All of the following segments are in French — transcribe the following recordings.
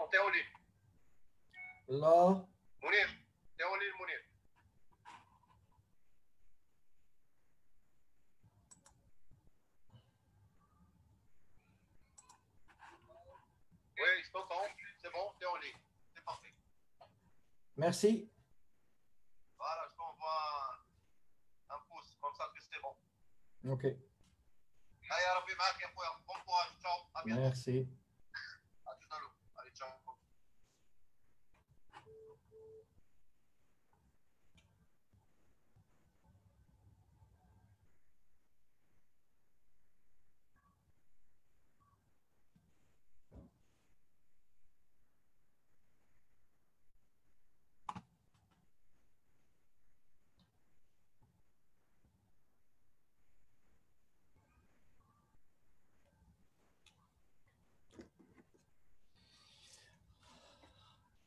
bon, t'es au lit. Là. Mounir, t'es au lit, Mounir. Oui, je t'entends. C'est bon, t'es au lit. C'est parfait. Merci. Voilà, je t'envoie un pouce, comme ça que c'est bon. Ok. Allez, Rabbi, bon courage, ciao, à bientôt. Merci. À tout à l'heure. Allez, ciao.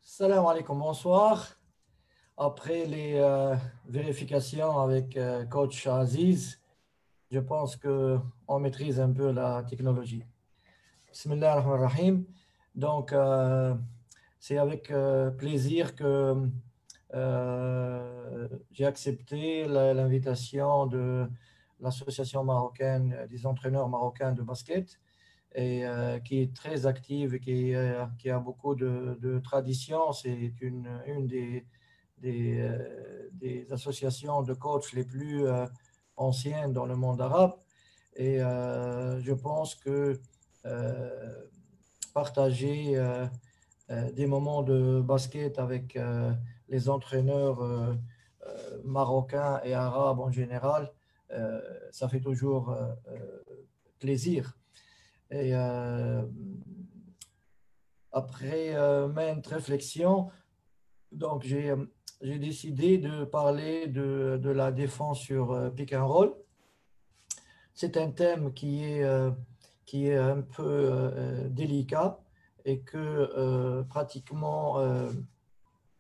Salam alaikum, bonsoir. Après les vérifications avec coach Aziz, je pense qu'on maîtrise un peu la technologie. Bismillah ar-Rahman ar-Rahim. Donc, c'est avec plaisir que j'ai accepté l'invitation de l'association marocaine des entraîneurs marocains de basket, et qui est très active et qui a beaucoup de traditions. C'est une des associations de coachs les plus anciennes dans le monde arabe. Et je pense que partager des moments de basket avec les entraîneurs marocains et arabes en général, ça fait toujours plaisir. Et après maintes réflexions, donc j'ai décidé de parler de la défense sur pick and roll. C'est un thème qui est un peu délicat et que pratiquement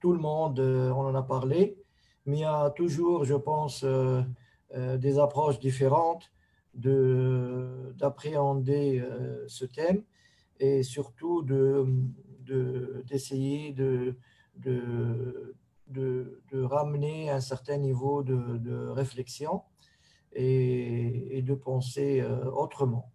tout le monde on en a parlé, mais il y a toujours, je pense, des approches différentes d'appréhender ce thème, et surtout d'essayer de ramener un certain niveau de réflexion et de penser autrement.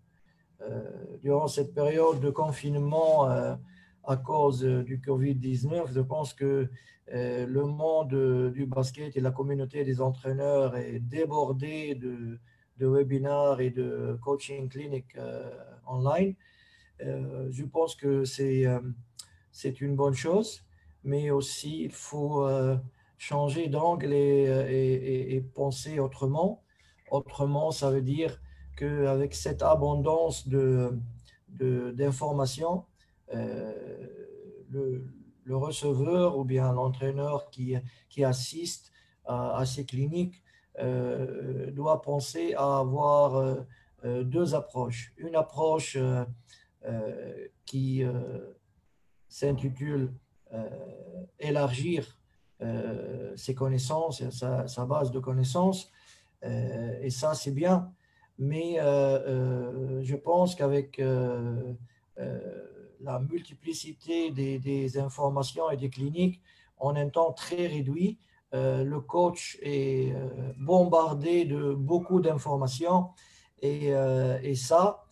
Durant cette période de confinement à cause du Covid-19, je pense que le monde du basket et la communauté des entraîneurs est débordée de webinaires et de coaching cliniques online. Je pense que c'est une bonne chose, mais aussi il faut changer d'angle et penser autrement. Autrement, ça veut dire qu'avec cette abondance d'informations, le receveur ou bien l'entraîneur qui assiste à ces cliniques doit penser à avoir deux approches. Une approche qui s'intitule élargir ses connaissances, sa base de connaissances, et ça c'est bien, mais je pense qu'avec la multiplicité des informations et des cliniques en un temps très réduit, le coach est bombardé de beaucoup d'informations, et ça,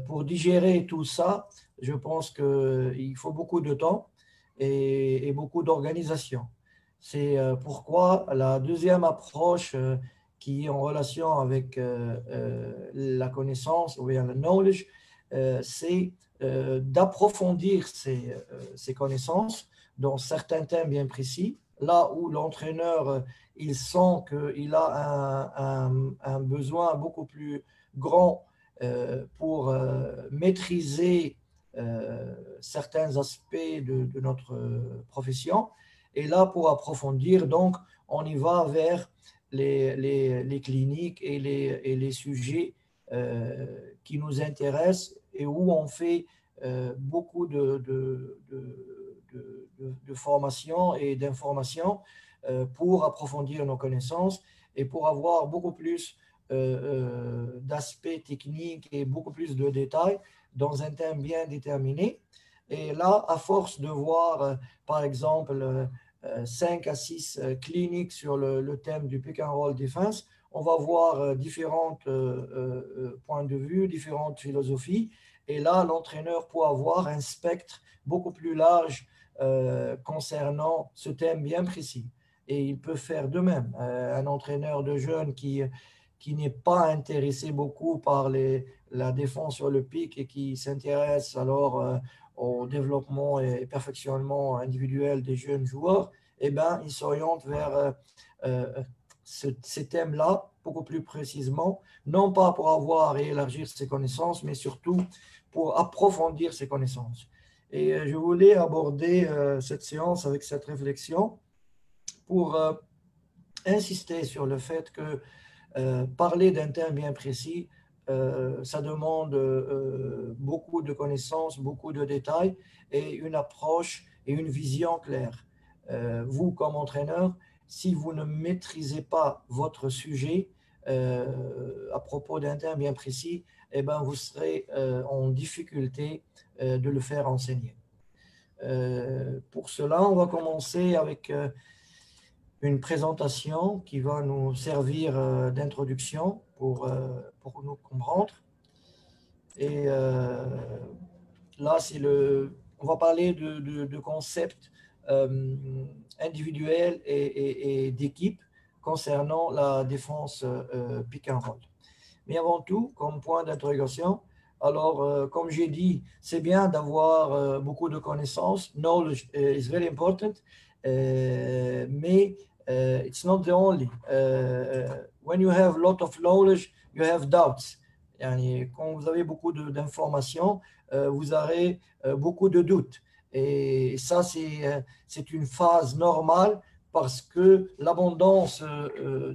pour digérer tout ça, je pense qu'il faut beaucoup de temps et beaucoup d'organisation. C'est pourquoi la deuxième approche qui est en relation avec la connaissance ou bien le knowledge, c'est d'approfondir ces connaissances dans certains thèmes bien précis, là où l'entraîneur il sent qu'il a un besoin beaucoup plus grand pour maîtriser certains aspects de notre profession. Et là, pour approfondir, donc, on y va vers les cliniques et les sujets qui nous intéressent et où on fait beaucoup de formation et d'informations pour approfondir nos connaissances et pour avoir beaucoup plus d'aspects techniques et beaucoup plus de détails dans un thème bien déterminé. Et là, à force de voir, par exemple, 5 à 6 cliniques sur le thème du pick and roll defense, on va voir différents points de vue, différentes philosophies. Et là, l'entraîneur peut avoir un spectre beaucoup plus large concernant ce thème bien précis. Et il peut faire de même. Un entraîneur de jeunes qui n'est pas intéressé beaucoup par la défense sur le pic et qui s'intéresse alors au développement et perfectionnement individuel des jeunes joueurs, eh ben, il s'oriente vers euh, ces thèmes-là beaucoup plus précisément, non pas pour avoir et élargir ses connaissances, mais surtout pour approfondir ses connaissances. Et je voulais aborder cette séance avec cette réflexion pour insister sur le fait que parler d'un thème bien précis, ça demande beaucoup de connaissances, beaucoup de détails et une approche et une vision claire. Vous, comme entraîneur, si vous ne maîtrisez pas votre sujet à propos d'un thème bien précis, eh ben, vous serez en difficulté de le faire enseigner. Pour cela, on va commencer avec une présentation qui va nous servir d'introduction pour nous comprendre. Et là, on va parler de concepts individuels et d'équipe concernant la défense pick and roll. Mais avant tout, comme point d'interrogation, alors, comme j'ai dit, c'est bien d'avoir beaucoup de connaissances. Knowledge is very important, mais it's not the only. When you have a lot of knowledge, you have doubts. Yani, quand vous avez beaucoup d'informations, vous aurez beaucoup de doutes. Et ça, c'est une phase normale parce que l'abondance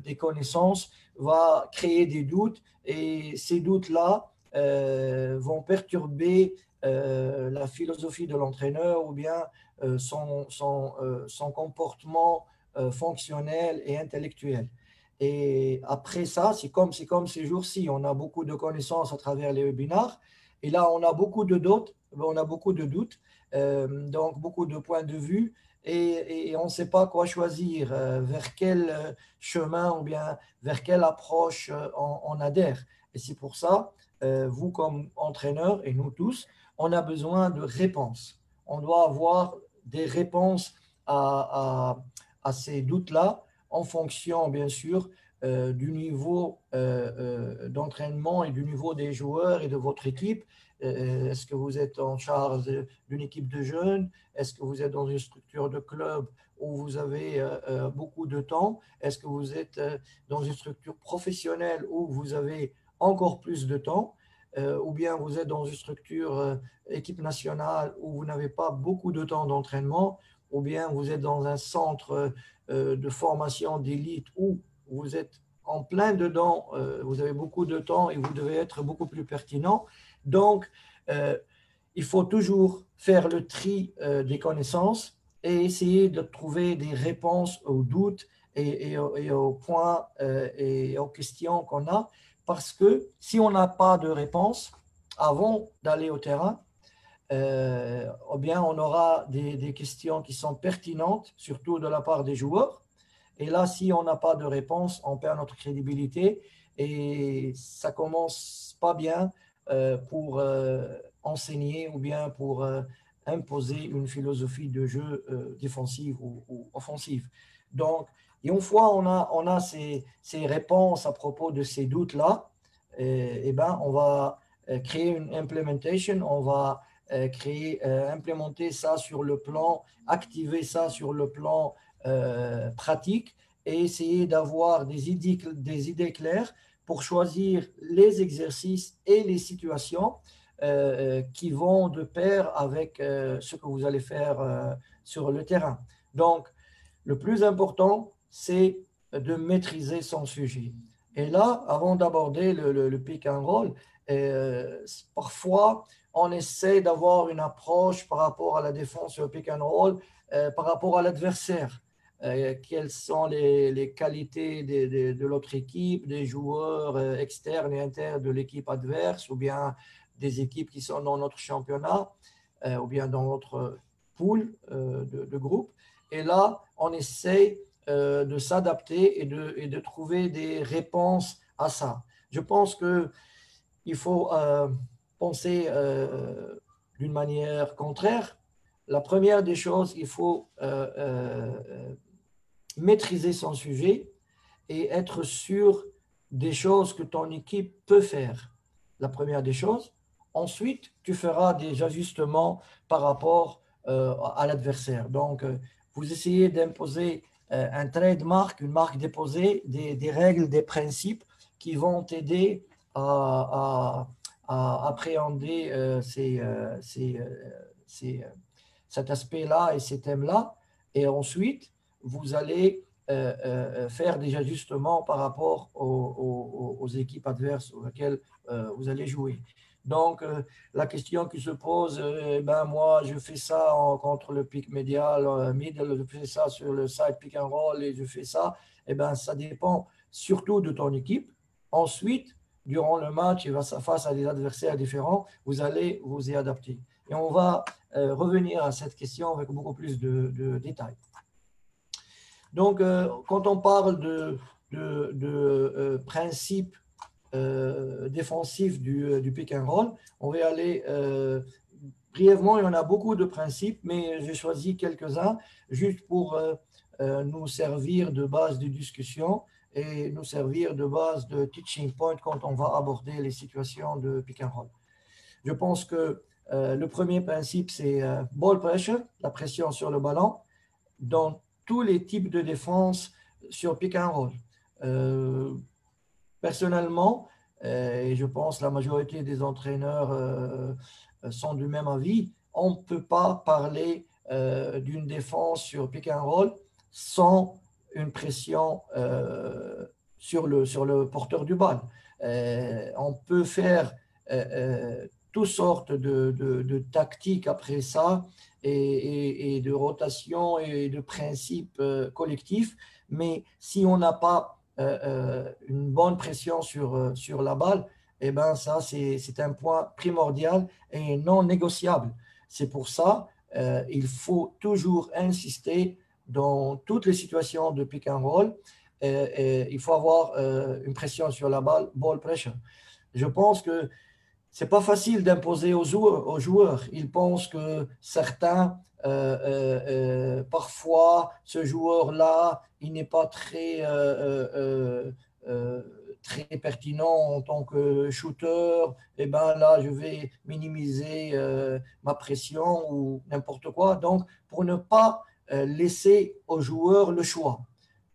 des connaissances va créer des doutes et ces doutes-là vont perturber la philosophie de l'entraîneur ou bien son comportement fonctionnel et intellectuel. Et après ça, c'est comme ces jours-ci, on a beaucoup de connaissances à travers les webinars et là, on a beaucoup de doutes, donc beaucoup de points de vue et on ne sait pas quoi choisir, vers quel chemin ou bien vers quelle approche on adhère. Et c'est pour ça, vous comme entraîneur et nous tous, on a besoin de réponses. On doit avoir des réponses à ces doutes-là en fonction, bien sûr, du niveau d'entraînement et du niveau des joueurs et de votre équipe. Est-ce que vous êtes en charge d'une équipe de jeunes? Est-ce que vous êtes dans une structure de club où vous avez beaucoup de temps? Est-ce que vous êtes dans une structure professionnelle où vous avez encore plus de temps? Ou bien vous êtes dans une structure équipe nationale où vous n'avez pas beaucoup de temps d'entraînement? Ou bien vous êtes dans un centre de formation d'élite où vous êtes en plein dedans, vous avez beaucoup de temps et vous devez être beaucoup plus pertinent. Donc, il faut toujours faire le tri des connaissances et essayer de trouver des réponses aux doutes et aux points et aux questions qu'on a. Parce que si on n'a pas de réponse avant d'aller au terrain, ou bien on aura des questions qui sont pertinentes, surtout de la part des joueurs. Et là, si on n'a pas de réponse, on perd notre crédibilité et ça commence pas bien pour enseigner ou bien pour imposer une philosophie de jeu défensive ou offensive. Donc, et une fois on a ces réponses à propos de ces doutes-là, et ben, on va créer une implementation, on va implémenter ça sur le plan, activer ça sur le plan pratique et essayer d'avoir des idées claires pour choisir les exercices et les situations qui vont de pair avec ce que vous allez faire sur le terrain. Donc, le plus important, c'est de maîtriser son sujet. Et là, avant d'aborder le pick and roll, parfois, on essaie d'avoir une approche par rapport à la défense sur le pick and roll, par rapport à l'adversaire. Quelles sont les qualités de l'autre équipe, des joueurs externes et internes de l'équipe adverse ou bien des équipes qui sont dans notre championnat. ou bien dans notre pool de groupe. Et là, on essaye de s'adapter et de trouver des réponses à ça. Je pense qu'il faut penser d'une manière contraire. La première des choses, il faut maîtriser son sujet et être sûr des choses que ton équipe peut faire. La première des choses. Ensuite, tu feras des ajustements par rapport à l'adversaire. Donc, vous essayez d'imposer un trademark, une marque déposée, des règles, des principes qui vont t'aider à appréhender cet aspect-là et ces thèmes-là. Et ensuite, vous allez faire des ajustements par rapport aux équipes adverses auxquelles vous allez jouer. Donc, la question qui se pose, ben moi, je fais ça contre le pick médial, middle, je fais ça sur le side pick and roll et je fais ça, ben, ça dépend surtout de ton équipe. Ensuite, durant le match, face à des adversaires différents, vous allez vous y adapter. Et on va revenir à cette question avec beaucoup plus de détails. Donc, quand on parle de principe défensif du pick and roll, on va aller brièvement. Il y en a beaucoup de principes, mais j'ai choisi quelques-uns juste pour nous servir de base de discussion et nous servir de base de teaching point quand on va aborder les situations de pick and roll. Je pense que le premier principe, c'est ball pressure, la pression sur le ballon, dans tous les types de défense sur pick and roll. Personnellement, et je pense que la majorité des entraîneurs sont du même avis, on ne peut pas parler d'une défense sur pick and roll sans une pression sur le porteur du ball. On peut faire toutes sortes de tactiques après ça et de rotation et de principes collectifs, mais si on n'a pas une bonne pression sur la balle, eh ben ça, c'est un point primordial et non négociable. C'est pour ça il faut toujours insister dans toutes les situations de pick and roll. Il faut avoir une pression sur la balle, ball pressure. Je pense que c'est pas facile d'imposer aux joueurs. Ils pensent que certains, parfois, ce joueur-là, il n'est pas très pertinent en tant que shooter. Et ben là, je vais minimiser ma pression ou n'importe quoi. Donc, pour ne pas laisser aux joueurs le choix.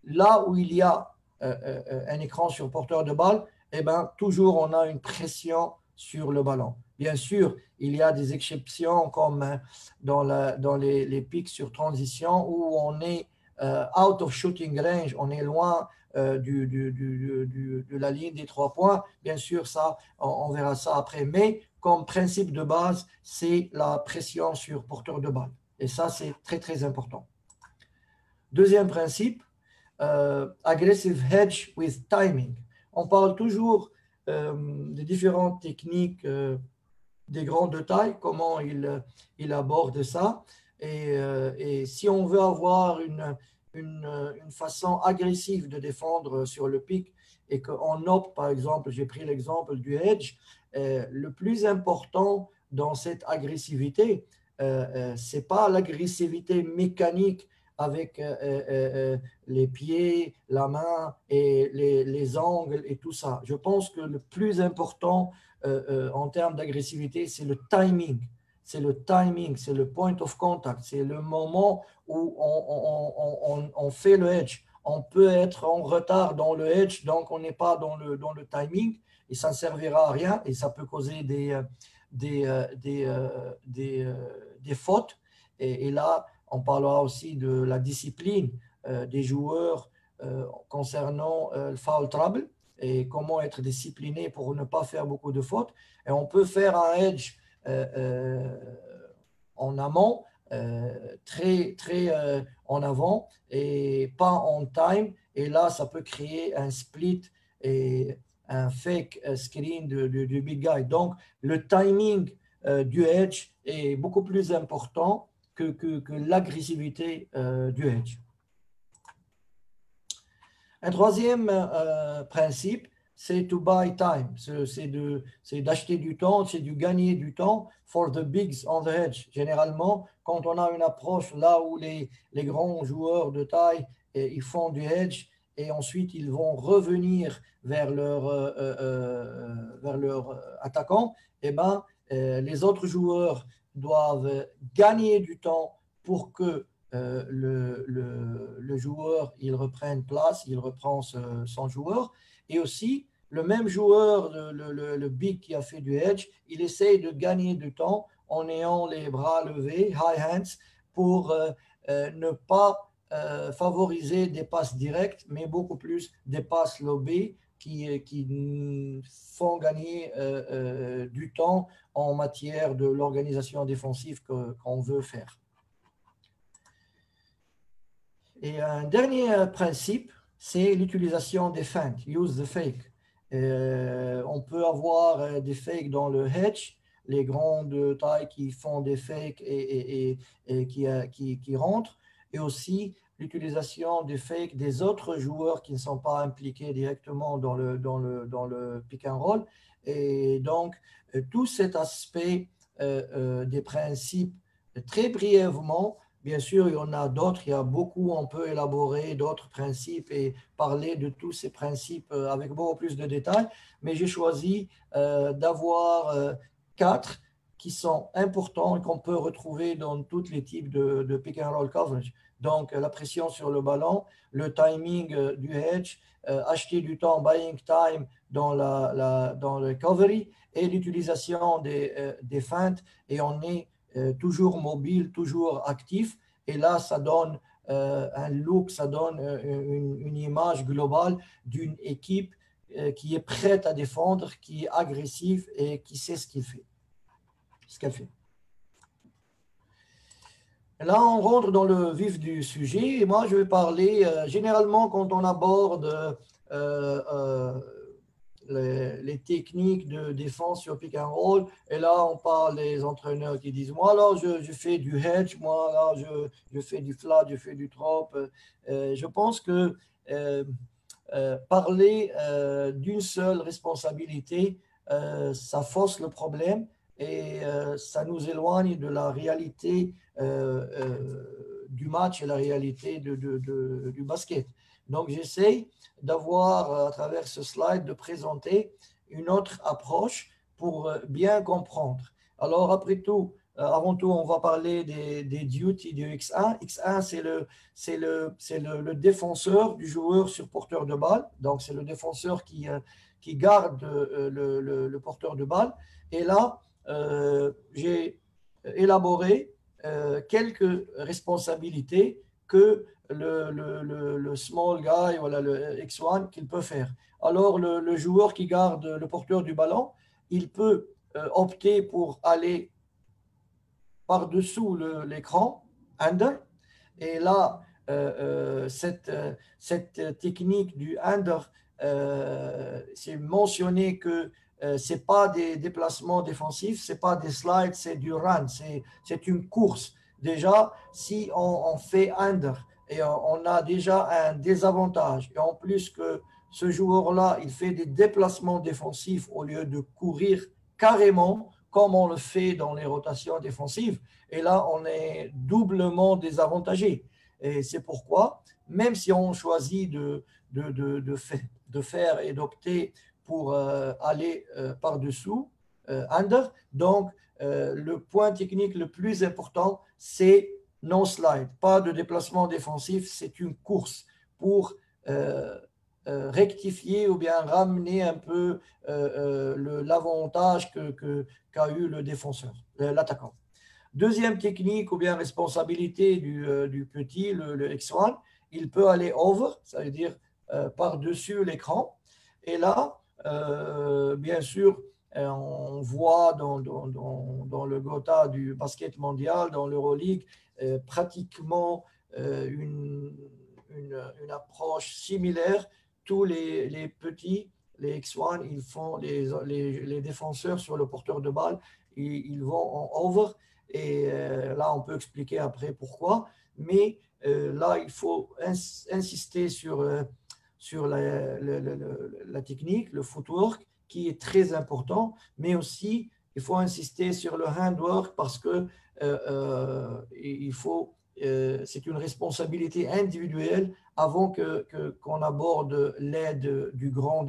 Là où il y a un écran sur porteur de balle, et ben toujours on a une pression sur le ballon. Bien sûr, il y a des exceptions comme dans les pics sur transition où on est out of shooting range, on est loin de la ligne des 3 points. Bien sûr, ça, on verra ça après. Mais comme principe de base, c'est la pression sur porteur de balle. Et ça, c'est très, très important. Deuxième principe, aggressive hedge with timing. On parle toujours des différentes techniques des grands de taille, comment il aborde ça. Et si on veut avoir une façon agressive de défendre sur le pic et qu'on opte, par exemple, j'ai pris l'exemple du hedge, le plus important dans cette agressivité, ce n'est pas l'agressivité mécanique avec les pieds, la main et les angles et tout ça. Je pense que le plus important en termes d'agressivité, c'est le timing. C'est le timing, c'est le point of contact, c'est le moment où on fait le edge. On peut être en retard dans le edge, donc on n'est pas dans le timing et ça ne servira à rien et ça peut causer des fautes. Et là, on parlera aussi de la discipline des joueurs concernant le foul trouble et comment être discipliné pour ne pas faire beaucoup de fautes. Et on peut faire un edge en amont, très, très en avant et pas en time. Et là, ça peut créer un split et un fake screen du big guy. Donc, le timing du edge est beaucoup plus important que l'agressivité du edge. Un troisième principe, c'est to buy time. C'est d'acheter du temps, c'est de gagner du temps for the bigs on the edge. Généralement, quand on a une approche là où les grands joueurs de taille, ils font du edge et ensuite ils vont revenir vers leur attaquant, eh ben, les autres joueurs doivent gagner du temps pour que le joueur, il reprenne place, il reprend son joueur. Et aussi, le même joueur, le big qui a fait du edge, il essaye de gagner du temps en ayant les bras levés, high hands, pour ne pas favoriser des passes directes, mais beaucoup plus des passes lobées qui font gagner du temps en matière de l'organisation défensive qu'on veut faire. Et un dernier principe, c'est l'utilisation des feintes, use the fake. On peut avoir des fakes dans le hedge, les grands de taille qui font des fakes et qui rentrent, et aussi l'utilisation des fakes des autres joueurs qui ne sont pas impliqués directement dans le pick and roll. Et donc, tout cet aspect des principes, très brièvement. Bien sûr, il y en a d'autres, il y a beaucoup, on peut élaborer d'autres principes et parler de tous ces principes avec beaucoup plus de détails, mais j'ai choisi d'avoir 4 qui sont importants et qu'on peut retrouver dans tous les types de pick and roll coverage. Donc, la pression sur le ballon, le timing du hedge, acheter du temps, buying time dans le recovery et l'utilisation des feintes, et on est toujours mobile, toujours actif. Et là, ça donne un look, ça donne une image globale d'une équipe qui est prête à défendre, qui est agressive et qui sait ce qu'elle fait. Là, on rentre dans le vif du sujet. Et moi, je vais parler, généralement, quand on aborde les techniques de défense sur pick and roll. Et là, on parle des entraîneurs qui disent, moi, alors, je fais du hedge, moi, là, je fais du flat, je fais du drop. Je pense que parler d'une seule responsabilité, ça fausse le problème et ça nous éloigne de la réalité du match et la réalité du basket. Donc, j'essaie d'avoir, à travers ce slide, de présenter une autre approche pour bien comprendre. Alors, avant tout, on va parler des duties du X1. X1, c'est le défenseur du joueur sur porteur de balle. Donc, c'est le défenseur qui garde le porteur de balle. Et là, j'ai élaboré quelques responsabilités que le small guy, voilà, le X1 qu'il peut faire. Alors, le joueur qui garde le porteur du ballon, il peut opter pour aller par-dessous l'écran, under. Et là, cette technique du under, c'est mentionné que ce n'est pas des déplacements défensifs, ce n'est pas des slides, c'est du run, c'est une course. Déjà, si on fait under et on a déjà un désavantage, et en plus que ce joueur-là, il fait des déplacements défensifs au lieu de courir carrément, comme on le fait dans les rotations défensives, et là, on est doublement désavantagé. Et c'est pourquoi, même si on choisit de faire et d'opter pour aller par-dessous, under, donc le point technique le plus important, c'est non slide, pas de déplacement défensif, c'est une course pour rectifier ou bien ramener un peu l'avantage qu'a eu le défenseur, l'attaquant. Deuxième technique ou bien responsabilité du petit, le X1, il peut aller over, ça veut dire par-dessus l'écran. Et là, bien sûr, on voit dans le GOTA du basket mondial, dans l'Euroleague, pratiquement une approche similaire. Tous les petits, les X1, ils font les défenseurs sur le porteur de balle, ils vont en over. Et là, on peut expliquer après pourquoi. Mais là, il faut insister sur la technique, le footwork, qui est très important, mais aussi il faut insister sur le handwork parce que c'est une responsabilité individuelle avant qu'on aborde l'aide du grand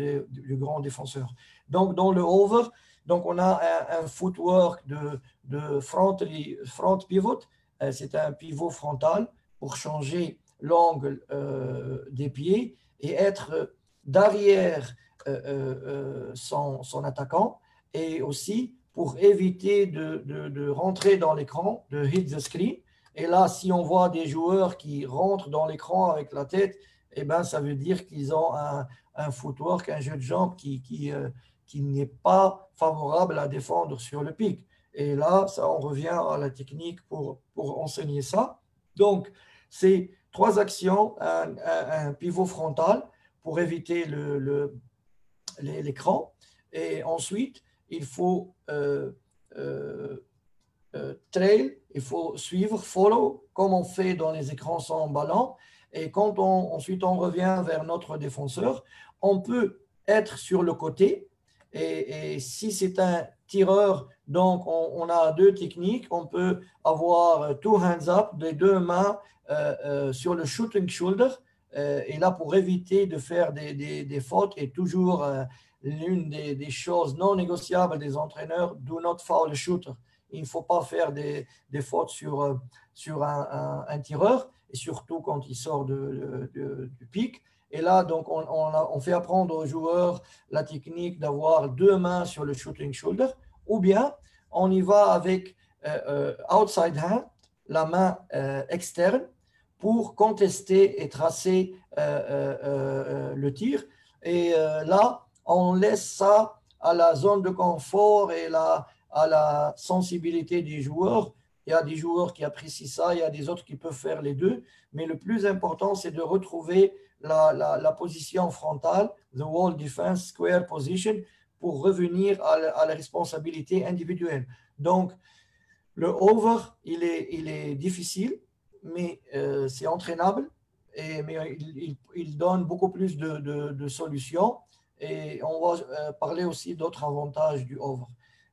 défenseur. Donc, dans le over, donc on a un footwork de front pivot, c'est un pivot frontal pour changer l'angle des pieds et être derrière son attaquant, et aussi pour éviter de rentrer dans l'écran, de hit the screen. Et là, si on voit des joueurs qui rentrent dans l'écran avec la tête, eh ben, ça veut dire qu'ils ont un footwork, un jeu de jambes qui n'est pas favorable à défendre sur le pic. Et là, ça, on revient à la technique pour enseigner ça. Donc, c'est 3 actions, un pivot frontal pour éviter l'écran. Et ensuite, il faut trail, il faut suivre, follow, comme on fait dans les écrans sans ballon. Et quand ensuite on revient vers notre défenseur, on peut être sur le côté. Et si c'est un tireur, donc on a 2 techniques. On peut avoir two hands up, les 2 mains sur le shooting shoulder. Et là, pour éviter de faire des fautes, et toujours l'une des choses non négociables des entraîneurs, do not foul the shooter. Il ne faut pas faire des fautes sur un tireur, et surtout quand il sort du pic. Et là, donc, on fait apprendre aux joueurs la technique d'avoir 2 mains sur le shooting shoulder, ou bien on y va avec outside hand, la main externe, pour contester et tracer le tir. Et là, on laisse ça à la zone de confort et à la sensibilité des joueurs. Il y a des joueurs qui apprécient ça, il y a des autres qui peuvent faire les deux, mais le plus important, c'est de retrouver la position frontale, the wall defense square position, pour revenir à la responsabilité individuelle. Donc, le over, il est difficile, mais c'est entraînable, mais il donne beaucoup plus de solutions, et on va parler aussi d'autres avantages du over.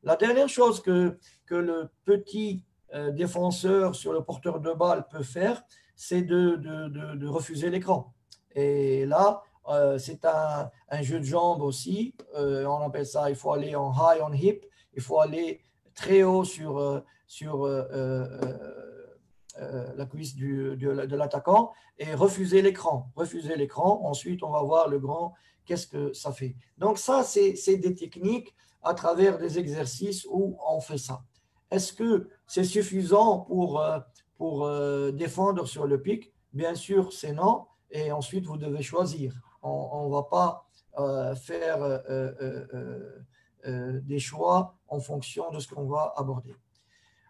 La dernière chose que le petit défenseur sur le porteur de balle peut faire, c'est de refuser l'écran. Et là, c'est un jeu de jambes aussi. On appelle ça, il faut aller en high on hip, il faut aller très haut sur la cuisse de l'attaquant et refuser l'écran. Refuser l'écran. Ensuite, on va voir le grand, qu'est-ce que ça fait. Donc ça, c'est des techniques à travers des exercices où on fait ça. Est-ce que c'est suffisant pour défendre sur le pic? Bien sûr, c'est non. Et ensuite, vous devez choisir. On ne va pas faire des choix en fonction de ce qu'on va aborder.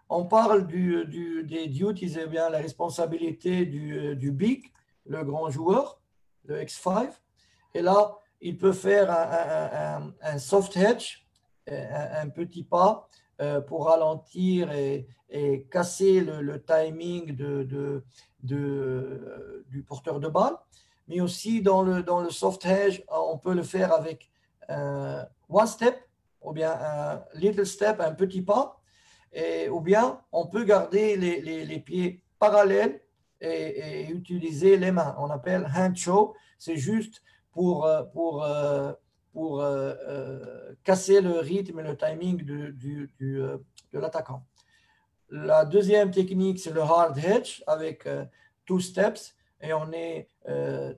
On parle des duties, eh bien, la responsabilité du big, le grand joueur, le X5. Et là, il peut faire un soft hedge, un petit pas pour ralentir et casser le timing du porteur de balle. Mais aussi dans le soft hedge, on peut le faire avec one step, ou bien un little step, un petit pas. Ou bien on peut garder les pieds parallèles et utiliser les mains. On appelle hand show. C'est juste pour casser le rythme et le timing de l'attaquant. La deuxième technique, c'est le hard hedge avec 2 steps, et on est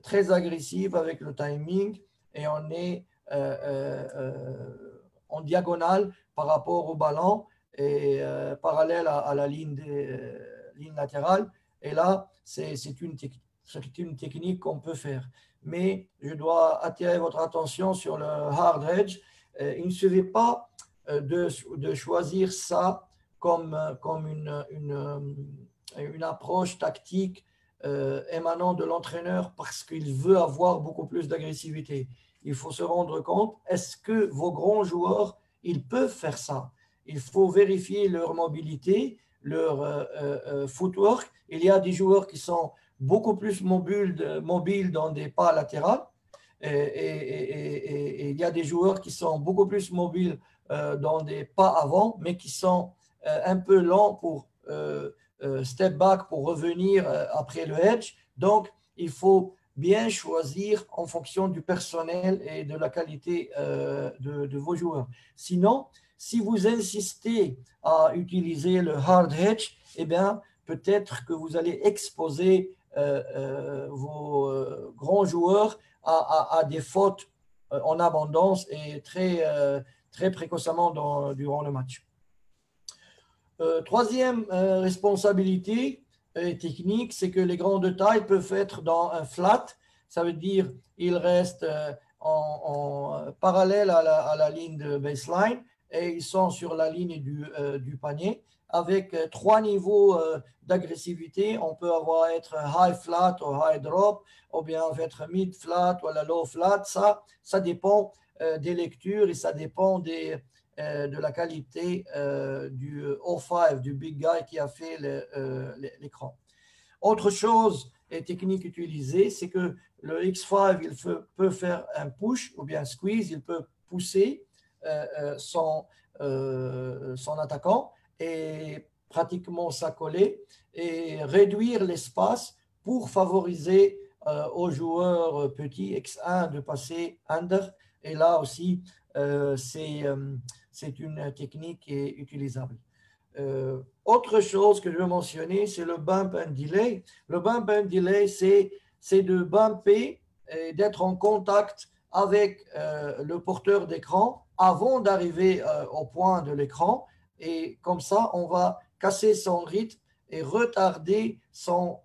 très agressif avec le timing, et on est en diagonale par rapport au ballon et parallèle à la ligne latérale. Et là, c'est une technique qu'on peut faire. Mais je dois attirer votre attention sur le hard edge. Il ne suffit pas de choisir ça comme une approche tactique émanant de l'entraîneur parce qu'il veut avoir beaucoup plus d'agressivité. Il faut se rendre compte, est-ce que vos grands joueurs, ils peuvent faire ça? il faut vérifier leur mobilité, leur footwork. Il y a des joueurs qui sont beaucoup plus mobiles dans des pas latérales et il y a des joueurs qui sont beaucoup plus mobiles dans des pas avant, mais qui sont un peu lents pour step back, pour revenir après le edge. Donc, il faut bien choisir en fonction du personnel et de la qualité de vos joueurs. Sinon, si vous insistez à utiliser le hard hedge, eh bien, peut-être que vous allez exposer vos grands joueurs à des fautes en abondance et très précocement durant le match. Troisième responsabilité technique, c'est que les grands de taille peuvent être dans un flat. Ça veut dire qu'ils restent en parallèle à la ligne de baseline et ils sont sur la ligne du panier. Avec trois niveaux d'agressivité, on peut être high flat ou high drop, ou bien être mid flat ou la low flat. Ça dépend des lectures et ça dépend de la qualité du O5, du big guy qui a fait l'écran. Autre chose et technique utilisée, c'est que le X5, il peut faire un push ou bien un squeeze, il peut pousser son attaquant et pratiquement s'accoler et réduire l'espace pour favoriser aux joueurs petits X1 de passer under. Et là aussi, c'est une technique qui est utilisable. Autre chose que je veux mentionner, c'est le bump and delay. Le bump and delay, c'est de bumper et d'être en contact avec le porteur d'écran avant d'arriver au point de l'écran. Et comme ça, on va casser son rythme et retarder son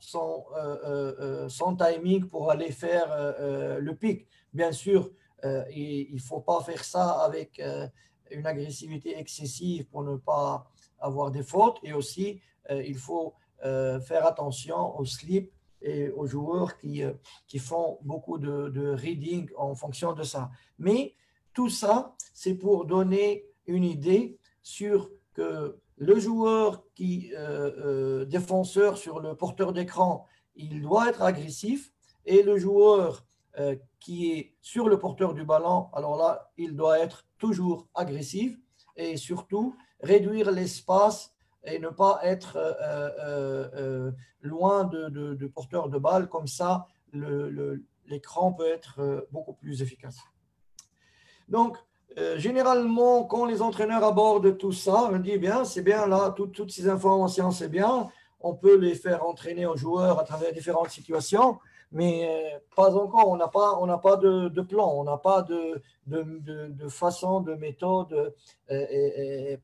timing pour aller faire le pic. Bien sûr, il ne faut pas faire ça avec une agressivité excessive pour ne pas avoir des fautes. Et aussi, il faut faire attention au slip et aux joueurs qui font beaucoup de reading en fonction de ça. Mais tout ça, c'est pour donner une idée sur que le joueur défenseur sur le porteur d'écran, il doit être agressif et le joueur qui est sur le porteur du ballon, alors là, il doit être toujours agressif et surtout réduire l'espace et ne pas être loin de porteur de balle. Comme ça, l'écran peut être beaucoup plus efficace. Donc, généralement, quand les entraîneurs abordent tout ça, on dit bien, c'est bien là, toutes ces informations, c'est bien. On peut les faire entraîner aux joueurs à travers différentes situations, mais pas encore. On n'a pas de plan, on n'a pas de façon, de méthode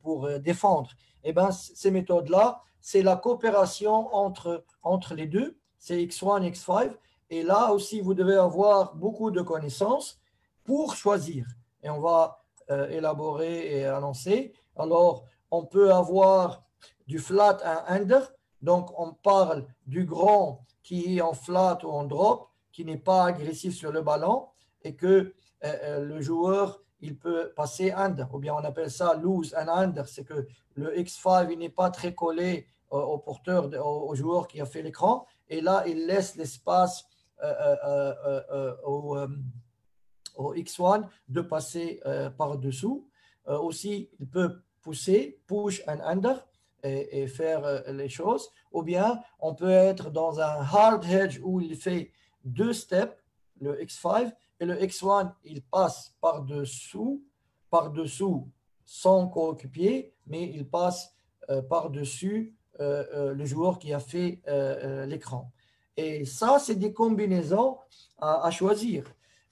pour défendre. Et bien, ces méthodes-là, c'est la coopération entre les deux, c'est X1, X5. Et là aussi, vous devez avoir beaucoup de connaissances pour choisir. Et on va élaborer et annoncer. Alors, on peut avoir du flat à under. Donc, on parle du grand qui est en flat ou en drop, qui n'est pas agressif sur le ballon et que le joueur, il peut passer under. Ou bien on appelle ça loose and under. C'est que le X5, il n'est pas très collé au porteur, au joueur qui a fait l'écran. Et là, il laisse l'espace au X1 de passer par-dessous. Aussi, il peut pousser, push and under et faire les choses. Ou bien, on peut être dans un hard hedge où il fait deux steps, le X5, et le X1, il passe par-dessous son coéquipier, mais il passe par-dessus le joueur qui a fait l'écran. Et ça, c'est des combinaisons à choisir.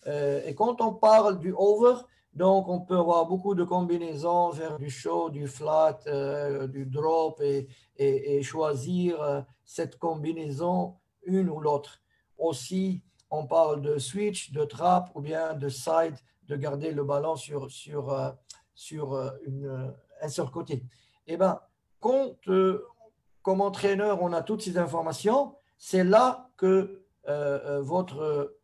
Et quand on parle du over, donc on peut avoir beaucoup de combinaisons vers du show, du flat, du drop et choisir cette combinaison une ou l'autre. Aussi, on parle de switch, de trap ou bien de side, de garder le ballon sur un seul côté. Et bien, quand comme entraîneur, on a toutes ces informations, c'est là que votre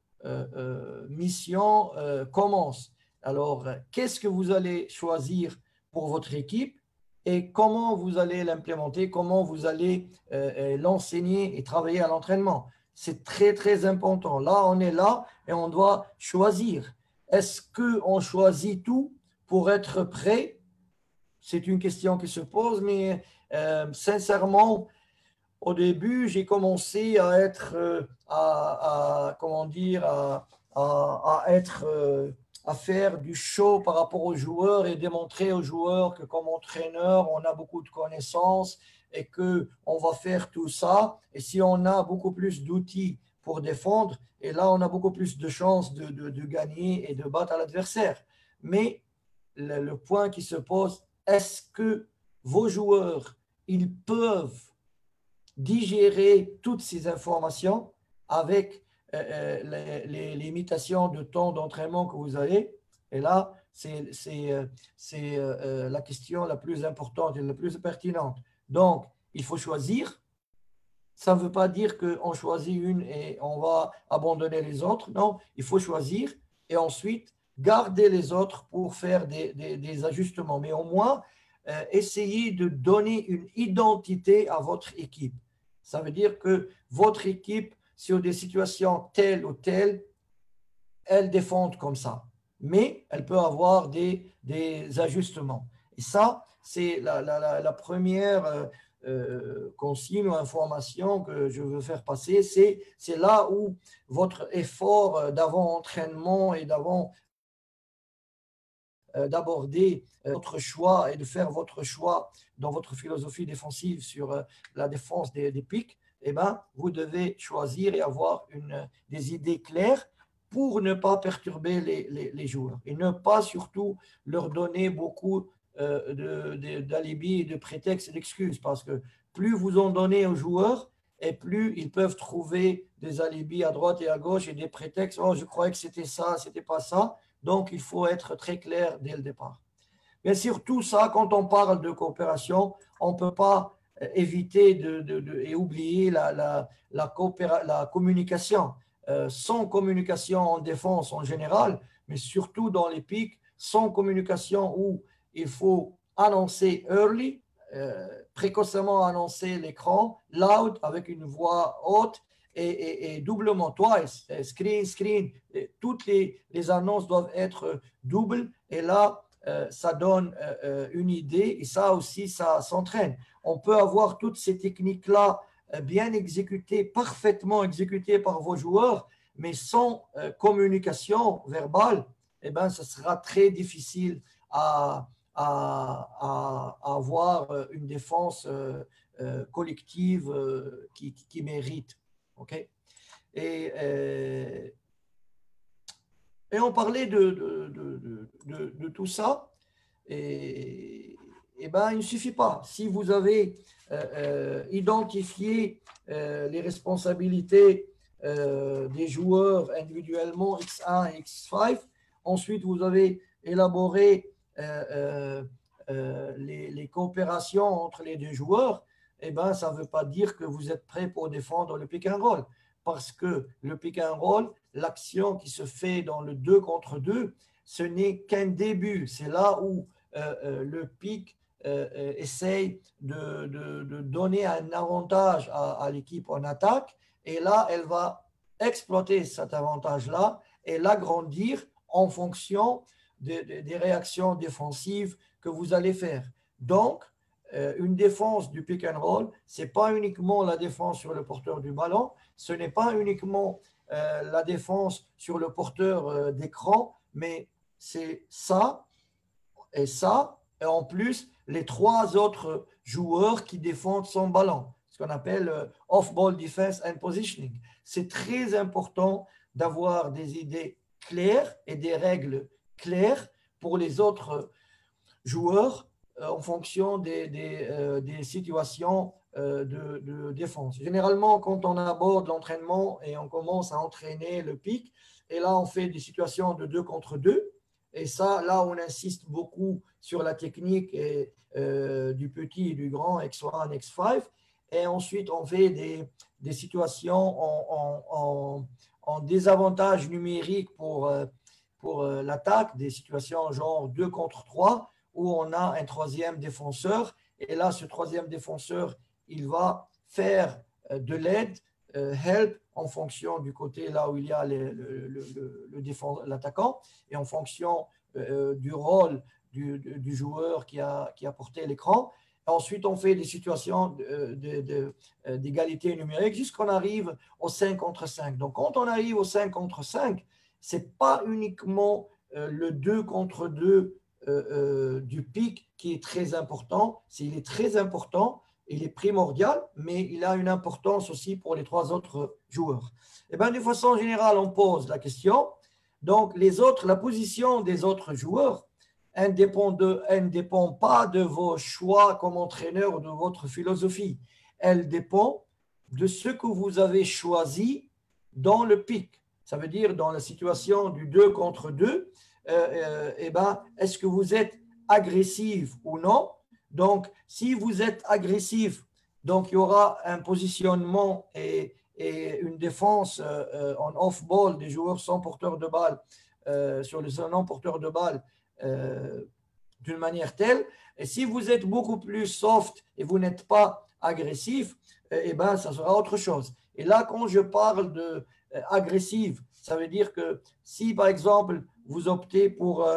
mission commence. Alors, qu'est-ce que vous allez choisir pour votre équipe? et comment vous allez l'implémenter, comment vous allez l'enseigner et travailler à l'entraînement. C'est très, très important. Là, on est là et on doit choisir. Est-ce qu'on choisit tout pour être prêt? C'est une question qui se pose, mais sincèrement, au début, j'ai commencé à être, comment dire, être, à faire du show par rapport aux joueurs et démontrer aux joueurs que comme entraîneur, on a beaucoup de connaissances et que on va faire tout ça. Et si on a beaucoup plus d'outils pour défendre, et là, on a beaucoup plus de chances de gagner et de battre l'adversaire. Mais le point qui se pose, est-ce que vos joueurs, ils peuvent digérer toutes ces informations avec les limitations de temps d'entraînement que vous avez? Et là, c'est la question la plus importante et la plus pertinente. Donc, il faut choisir. Ça ne veut pas dire qu'on choisit une et on va abandonner les autres. Non, il faut choisir et ensuite garder les autres pour faire des ajustements. Mais au moins, essayez de donner une identité à votre équipe. Ça veut dire que votre équipe, sur des situations telles ou telles, elle défend comme ça. Mais elle peut avoir des ajustements. Et ça, c'est la première consigne ou information que je veux faire passer. C'est là où votre effort d'avant-entraînement et d'aborder votre choix et de faire votre choix dans votre philosophie défensive sur la défense des pics, eh ben, vous devez choisir et avoir des idées claires pour ne pas perturber les joueurs et ne pas surtout leur donner beaucoup d'alibis et de prétextes et d'excuses parce que plus vous en donnez aux joueurs et plus ils peuvent trouver des alibis à droite et à gauche et des prétextes. Oh, je croyais que c'était ça, c'était pas ça. Donc, il faut être très clair dès le départ. Bien sûr, tout ça, quand on parle de coopération, on ne peut pas éviter et oublier la communication. Sans communication en défense en général, mais surtout dans les pics, sans communication où il faut annoncer early, précocement annoncer l'écran, loud avec une voix haute et doublement, twice, screen, toutes les annonces doivent être doubles et là, ça donne une idée et ça aussi, ça s'entraîne. On peut avoir toutes ces techniques-là bien exécutées, parfaitement exécutées par vos joueurs, mais sans communication verbale, eh ben, ce sera très difficile à avoir une défense collective qui mérite. Okay? Et on parlait de tout ça. Et ben, il ne suffit pas. Si vous avez identifié les responsabilités des joueurs individuellement, X1 et X5, ensuite vous avez élaboré les coopérations entre les deux joueurs, et ben, ça ne veut pas dire que vous êtes prêt pour défendre le pick and roll. Parce que le pick and roll, l'action qui se fait dans le 2 contre 2, ce n'est qu'un début. C'est là où le pick essaye de donner un avantage à l'équipe en attaque. Et là, elle va exploiter cet avantage-là et l'agrandir en fonction des réactions défensives que vous allez faire. Donc, une défense du pick and roll, ce n'est pas uniquement la défense sur le porteur du ballon, ce n'est pas uniquement la défense sur le porteur d'écran, mais c'est ça, et en plus, les trois autres joueurs qui défendent son ballon, ce qu'on appelle off-ball defense and positioning. C'est très important d'avoir des idées claires et des règles claires pour les autres joueurs en fonction des situations de défense. Généralement, quand on aborde l'entraînement et on commence à entraîner le pic, et là, on fait des situations de 2 contre 2, et ça, là, on insiste beaucoup sur la technique du petit et du grand X1, X5, et ensuite, on fait des situations en désavantage numérique pour l'attaque, des situations genre 2 contre 3, où on a un troisième défenseur. Et là, ce troisième défenseur, il va faire de l'aide, help, en fonction du côté là où il y a l'attaquant et en fonction du rôle du joueur qui a porté l'écran. Ensuite, on fait des situations d'égalité numérique jusqu'on arrive au 5 contre 5. Donc, quand on arrive au 5 contre 5, ce n'est pas uniquement le 2 contre 2 du pic qui est très important. Il est très important, il est primordial, mais il a une importance aussi pour les trois autres joueurs. Et bien, de façon générale, on pose la question. Donc, la position des autres joueurs, elle ne dépend pas de vos choix comme entraîneur ou de votre philosophie. Elle dépend de ce que vous avez choisi dans le pic. Ça veut dire dans la situation du 2 contre 2, est-ce que vous êtes agressif ou non? Donc, si vous êtes agressif, donc il y aura un positionnement et une défense en off-ball des joueurs sans porteur de balle sur les non-porteurs de balle d'une manière telle. Et si vous êtes beaucoup plus soft et vous n'êtes pas agressif, ça sera autre chose. Et là, quand je parle de agressive, ça veut dire que si, par exemple, vous optez pour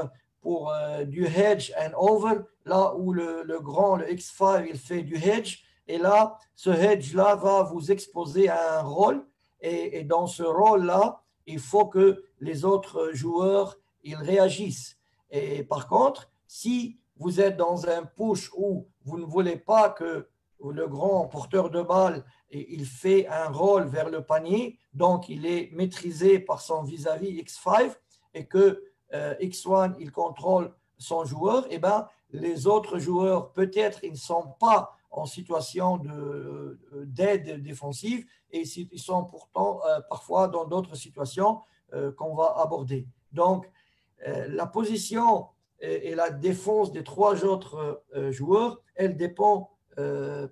du hedge and over, là où le X5, il fait du hedge, et là, ce hedge-là va vous exposer à un rôle, et dans ce rôle-là, il faut que les autres joueurs, ils réagissent. Et par contre, si vous êtes dans un push où vous ne voulez pas que le grand porteur de balle, il fait un rôle vers le panier, donc il est maîtrisé par son vis-à-vis X5 et que X1, il contrôle son joueur, et les autres joueurs, peut-être, ils ne sont pas en situation d'aide défensive et ils sont pourtant parfois dans d'autres situations qu'on va aborder. Donc, la position et la défense des trois autres joueurs, elle dépend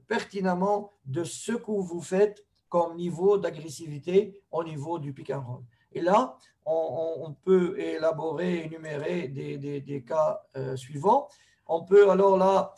pertinemment de ce que vous faites comme niveau d'agressivité au niveau du pick and roll. Et là, on peut élaborer, énumérer des cas suivants. On peut alors là,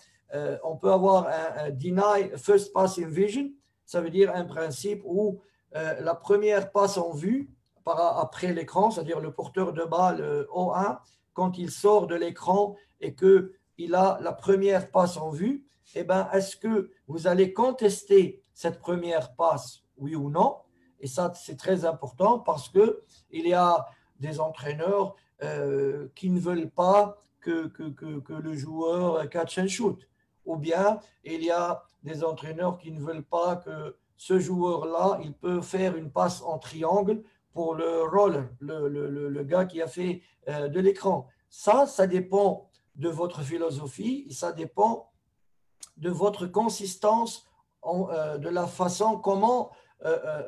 on peut avoir un deny first pass in vision, ça veut dire un principe où la première passe en vue après l'écran, c'est-à-dire le porteur de balle O1, quand il sort de l'écran et qu'il a la première passe en vue, est-ce que vous allez contester cette première passe, oui ou non? Et ça, c'est très important parce qu'il y a des entraîneurs qui ne veulent pas que le joueur catch and shoot. Ou bien, il y a des entraîneurs qui ne veulent pas que ce joueur-là, il peut faire une passe en triangle pour le roller, le gars qui a fait de l'écran. Ça dépend de votre philosophie et ça dépend de votre consistance, de la façon comment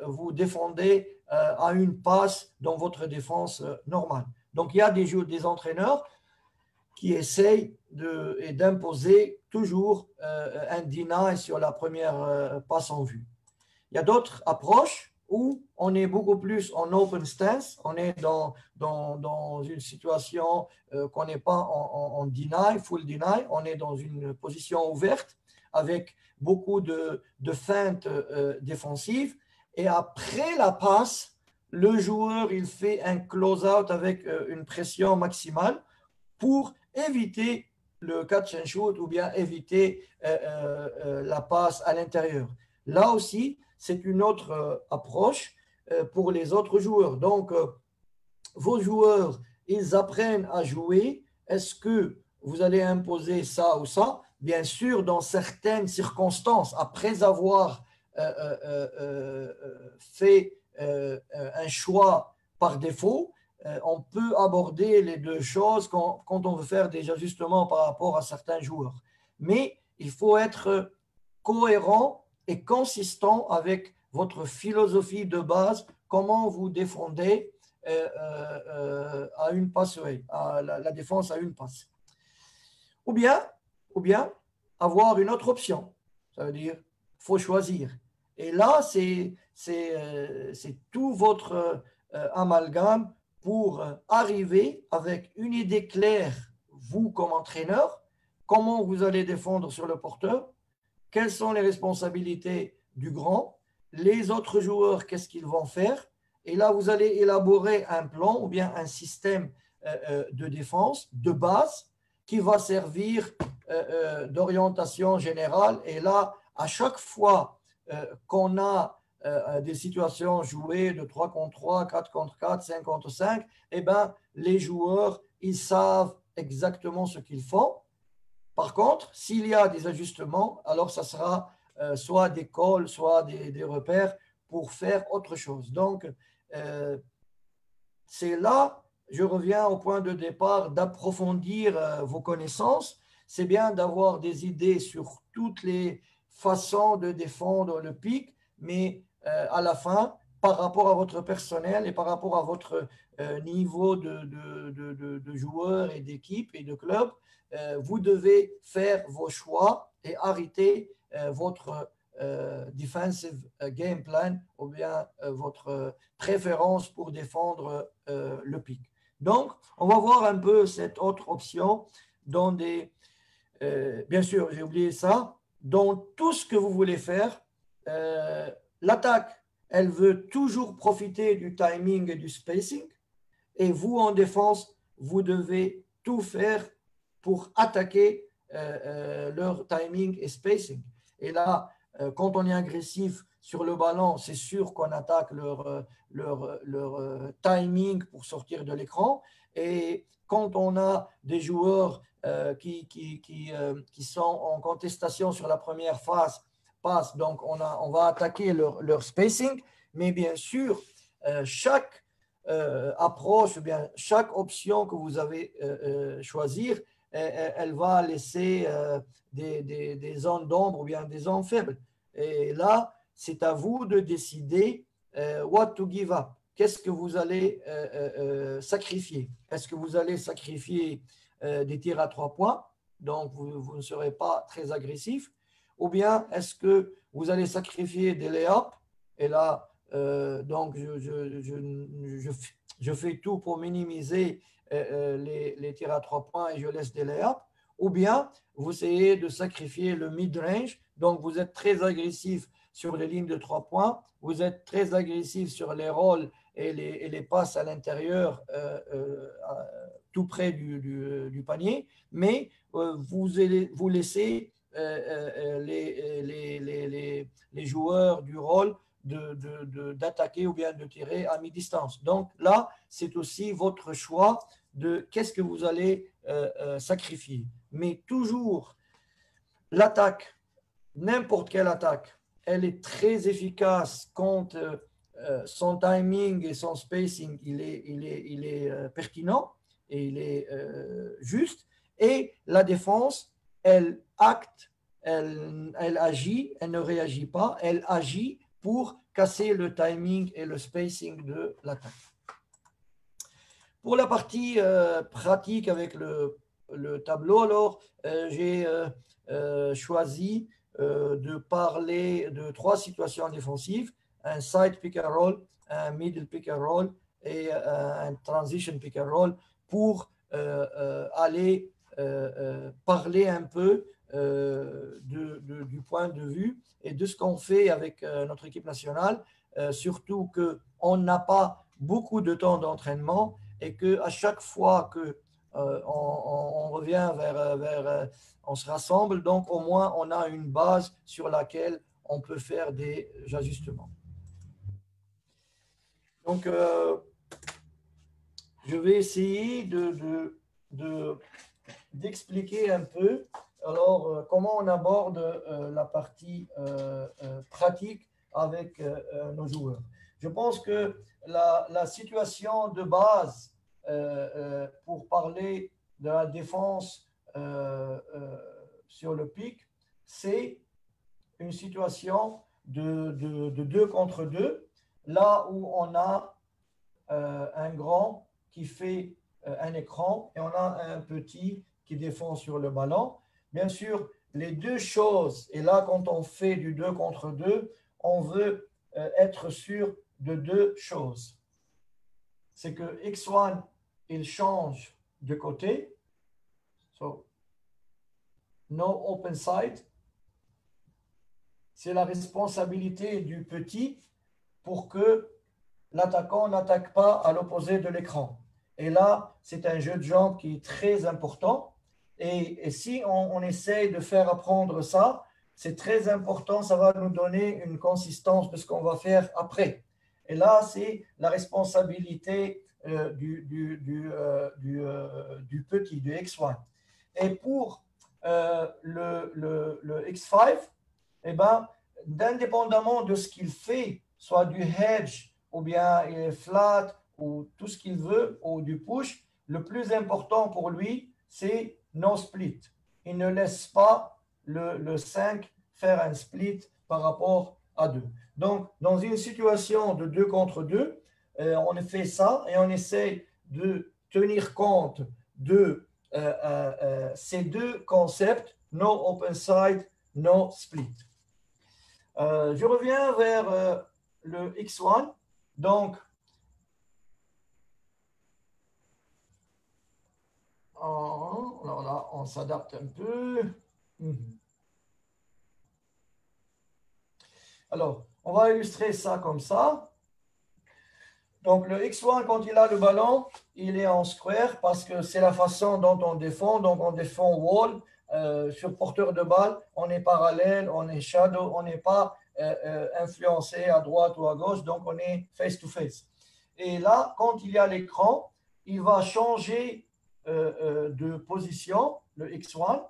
vous défendez à une passe dans votre défense normale. Donc, il y a des entraîneurs qui essayent d'imposer toujours un deny sur la première passe en vue. Il y a d'autres approches où on est beaucoup plus en open stance, on est dans une situation qu'on n'est pas en deny, full deny, on est dans une position ouverte avec beaucoup de feintes défensives. Et après la passe, le joueur, il fait un close-out avec une pression maximale pour éviter le catch and shoot ou bien éviter la passe à l'intérieur. Là aussi, c'est une autre approche pour les autres joueurs. Donc, vos joueurs, ils apprennent à jouer. Est-ce que vous allez imposer ça ou ça? Bien sûr, dans certaines circonstances, après avoir fait un choix par défaut, on peut aborder les deux choses quand on veut faire des ajustements par rapport à certains joueurs. Mais il faut être cohérent et consistant avec votre philosophie de base, comment vous défendez à une passe, à la défense à une passe. Ou bien avoir une autre option. Ça veut dire, il faut choisir. Et là, c'est tout votre amalgame pour arriver avec une idée claire, vous comme entraîneur, comment vous allez défendre sur le porteur, quelles sont les responsabilités du grand, les autres joueurs, qu'est-ce qu'ils vont faire. Et là, vous allez élaborer un plan ou bien un système de défense de base qui va servir d'orientation générale. Et là, à chaque fois qu'on a des situations jouées de 3 contre 3, 4 contre 4, 5 contre 5, eh ben, les joueurs, ils savent exactement ce qu'ils font. Par contre, s'il y a des ajustements, alors ça sera soit des calls, soit des repères pour faire autre chose. Donc, c'est là, je reviens au point de départ, d'approfondir vos connaissances. C'est bien d'avoir des idées sur toutes les façons de défendre le pic, mais à la fin, par rapport à votre personnel et par rapport à votre niveau de joueurs et d'équipe et de club, vous devez faire vos choix et arrêter votre defensive game plan ou bien votre préférence pour défendre le pic. Donc, on va voir un peu cette autre option dans des… bien sûr, j'ai oublié ça. Dans tout ce que vous voulez faire, l'attaque, elle veut toujours profiter du timing et du spacing. Et vous, en défense, vous devez tout faire pour attaquer leur timing et spacing. Et là, quand on est agressif sur le ballon, c'est sûr qu'on attaque leur timing pour sortir de l'écran. Et quand on a des joueurs qui sont en contestation sur la première phase, passe, donc on va attaquer leur spacing. Mais bien sûr, chaque approche, ou bien chaque option que vous avez choisir, elle va laisser des zones d'ombre ou bien des zones faibles. Et là, c'est à vous de décider what to give up. Qu'est-ce que vous allez sacrifier? Est-ce que vous allez sacrifier des tirs à 3 points? Donc, vous ne serez pas très agressif. Ou bien, est-ce que vous allez sacrifier des lay-ups? Et là, donc, je fais tout pour minimiser les tirs à 3 points et je laisse des lay-ups. Ou bien, vous essayez de sacrifier le mid-range. Donc, vous êtes très agressif sur les lignes de 3 points. Vous êtes très agressif sur les rolls et les passes à l'intérieur, tout près du panier. Mais vous laissez les joueurs du roll d'attaquer ou bien de tirer à mi-distance. Donc là, c'est aussi votre choix de qu'est-ce que vous allez sacrifier. Mais toujours, l'attaque, n'importe quelle attaque, elle est très efficace quand son timing et son spacing, il est pertinent et il est juste. Et la défense, elle acte, elle agit, elle ne réagit pas, elle agit pour casser le timing et le spacing de l'attaque. Pour la partie pratique avec le tableau, alors, j'ai choisi de parler de 3 situations défensives, un side pick and roll, un middle pick and roll et un transition pick and roll pour aller parler un peu du point de vue et de ce qu'on fait avec notre équipe nationale, surtout qu'on n'a pas beaucoup de temps d'entraînement et qu'à chaque fois que on revient on se rassemble, donc au moins on a une base sur laquelle on peut faire des ajustements. Donc, je vais essayer d'expliquer un peu alors comment on aborde la partie pratique avec nos joueurs. Je pense que la situation de base pour parler de la défense sur le pic, c'est une situation de 2 contre 2, là où on a un grand qui fait un écran et on a un petit qui défend sur le ballon. Bien sûr, les deux choses, et là quand on fait du 2 contre 2, on veut être sûr de 2 choses. C'est que X1, il change de côté. So, no open side. C'est la responsabilité du petit pour que l'attaquant n'attaque pas à l'opposé de l'écran. Et là, c'est un jeu de jambes qui est très important. Et si on essaye de faire apprendre ça, c'est très important, ça va nous donner une consistance de ce qu'on va faire après. Et là, c'est la responsabilité du petit, du X1. Et pour le X5, eh ben, indépendamment de ce qu'il fait, soit du hedge, ou bien il est flat, ou tout ce qu'il veut, ou du push, le plus important pour lui, c'est no split. Il ne laisse pas le 5 faire un split par rapport à 2. Donc, dans une situation de 2 contre 2, on fait ça et on essaie de tenir compte de ces deux concepts, no open side, no split. Je reviens vers le X1. Donc, alors là, on s'adapte un peu. Alors, on va illustrer ça comme ça. Donc, le X1, quand il a le ballon, il est en square parce que c'est la façon dont on défend. Donc, on défend wall. Sur porteur de balle, on est parallèle, on est shadow, on n'est pas influencé à droite ou à gauche, donc on est face-to-face. Et là, quand il y a l'écran, il va changer de position, le X1,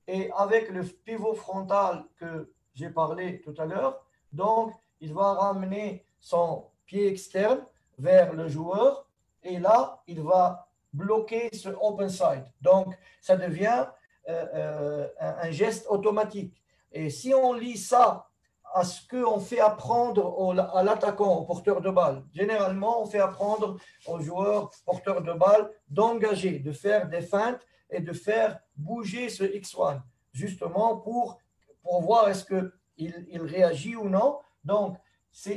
et avec le pivot frontal que j'ai parlé tout à l'heure, donc il va ramener son pied externe vers le joueur, et là, il va bloquer ce open side. Donc, ça devient un geste automatique. Et si on lit ça à ce qu'on fait apprendre à l'attaquant, au porteur de balle, généralement, on fait apprendre aux joueurs porteurs de balle d'engager, de faire des feintes et de faire bouger ce X1, justement pour voir est-ce qu'il réagit ou non. Donc,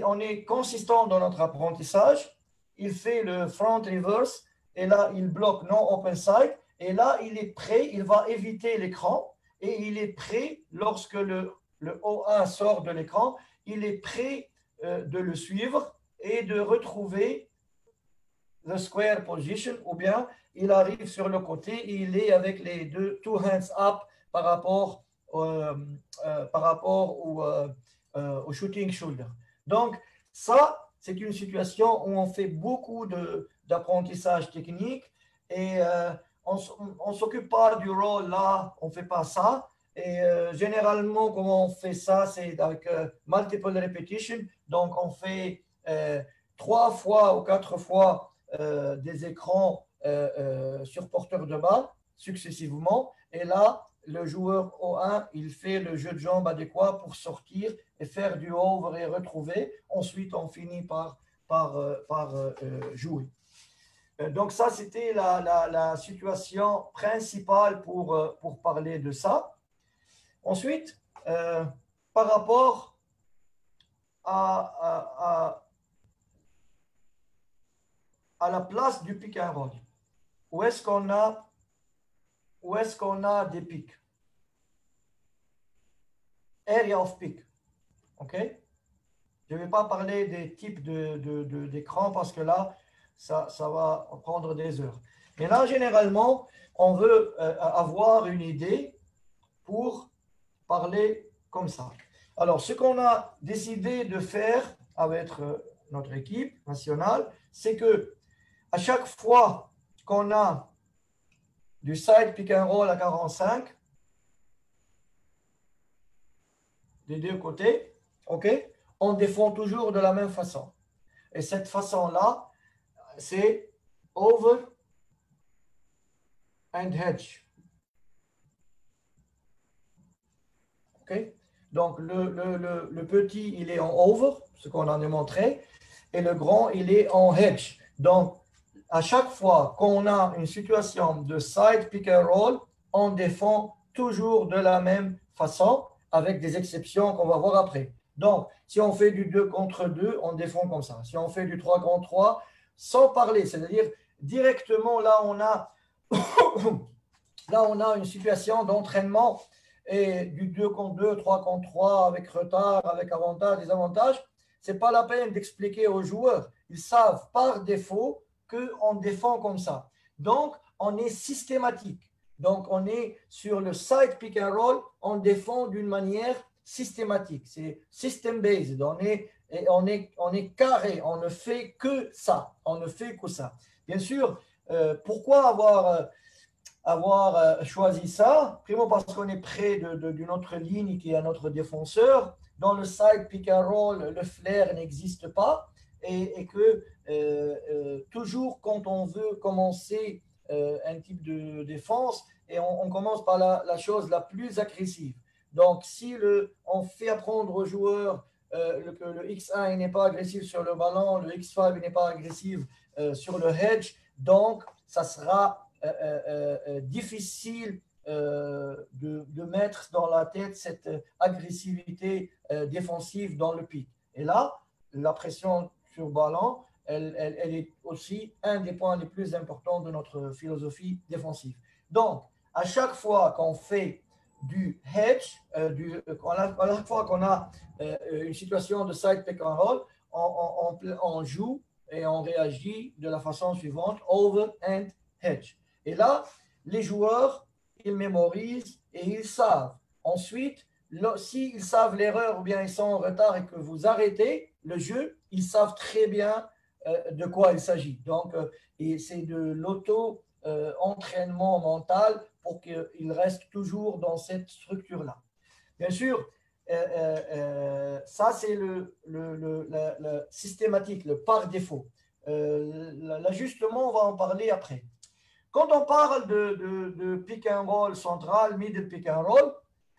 on est consistant dans notre apprentissage. Il fait le front reverse et là, il bloque non open side. Et là, il est prêt, il va éviter l'écran et il est prêt, lorsque le O1 sort de l'écran, il est prêt de le suivre et de retrouver the square position, ou bien il arrive sur le côté et il est avec les two hands up par rapport au shooting shoulder. Donc, ça, c'est une situation où on fait beaucoup d'apprentissage technique et on ne s'occupe pas du rôle là, on ne fait pas ça. Et généralement, comment on fait ça, c'est avec multiple repetition. Donc, on fait 3 fois ou 4 fois des écrans sur porteur de balle successivement. Et là, le joueur O1, il fait le jeu de jambes adéquat pour sortir et faire du over et retrouver. Ensuite, on finit par jouer. Donc ça, c'était la situation principale pour parler de ça. Ensuite, par rapport à la place du pick and roll, où est-ce qu'on a des pics? Area of pick. OK? Je ne vais pas parler des types d'écran parce que là, ça va prendre des heures. Mais là, généralement, on veut avoir une idée pour parler comme ça. Alors, ce qu'on a décidé de faire avec notre équipe nationale, c'est que à chaque fois qu'on a du side pick and roll à 45, des deux côtés, OK, on défend toujours de la même façon. Et cette façon-là, c'est over and hedge. OK? Donc, le petit, il est en over, ce qu'on a démontré, et le grand, il est en hedge. Donc, à chaque fois qu'on a une situation de side pick and roll, on défend toujours de la même façon, avec des exceptions qu'on va voir après. Donc, si on fait du 2 contre 2, on défend comme ça. Si on fait du 3 contre 3, sans parler, c'est-à-dire directement, là, on a une situation d'entraînement et du 2 contre 2, 3 contre 3, avec retard, avec avantage, désavantage, ce n'est pas la peine d'expliquer aux joueurs. Ils savent par défaut qu'on défend comme ça. Donc, on est systématique. Donc, on est sur le side pick and roll, on défend d'une manière systématique. C'est system-based. On est carré. On ne fait que ça. On ne fait que ça. Bien sûr, pourquoi avoir choisi ça? Primo, parce qu'on est près d'une autre ligne qui est à notre défenseur. Dans le side pick and roll, le flair n'existe pas. Et que toujours quand on veut commencer un type de défense, et on commence par la chose la plus agressive. Donc, si on fait apprendre aux joueurs que le X1 n'est pas agressif sur le ballon, le X5 n'est pas agressif sur le hedge, donc ça sera difficile de mettre dans la tête cette agressivité défensive dans le pic. Et là, la pression sur ballon, elle est aussi un des points les plus importants de notre philosophie défensive. Donc, à chaque fois qu'on fait du hedge, à chaque fois qu'on a une situation de side pick and roll, on joue et on réagit de la façon suivante, over and hedge. Et là, les joueurs, ils mémorisent et ils savent. Ensuite, s'ils savent l'erreur ou bien ils sont en retard et que vous arrêtez le jeu, ils savent très bien de quoi il s'agit. Donc, et c'est de l'auto-entraînement mental pour qu'ils restent toujours dans cette structure-là. Bien sûr, ça c'est le systématique, le par défaut. L'ajustement, on va en parler après. Quand on parle de pick and roll central, middle pick and roll,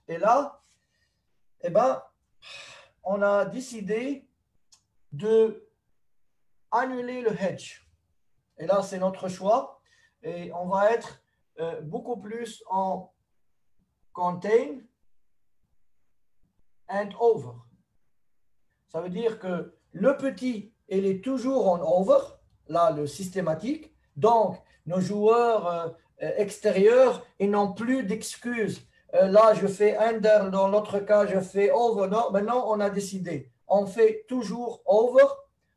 et là, eh ben, on a décidé de annuler le hedge. Et là, c'est notre choix. Et on va être beaucoup plus en contain and over. Ça veut dire que le petit, il est toujours en over, là, le systématique. Donc, nos joueurs extérieurs, ils n'ont plus d'excuses. Là, je fais under, dans l'autre cas, je fais over. Non, maintenant, on a décidé. On fait toujours over,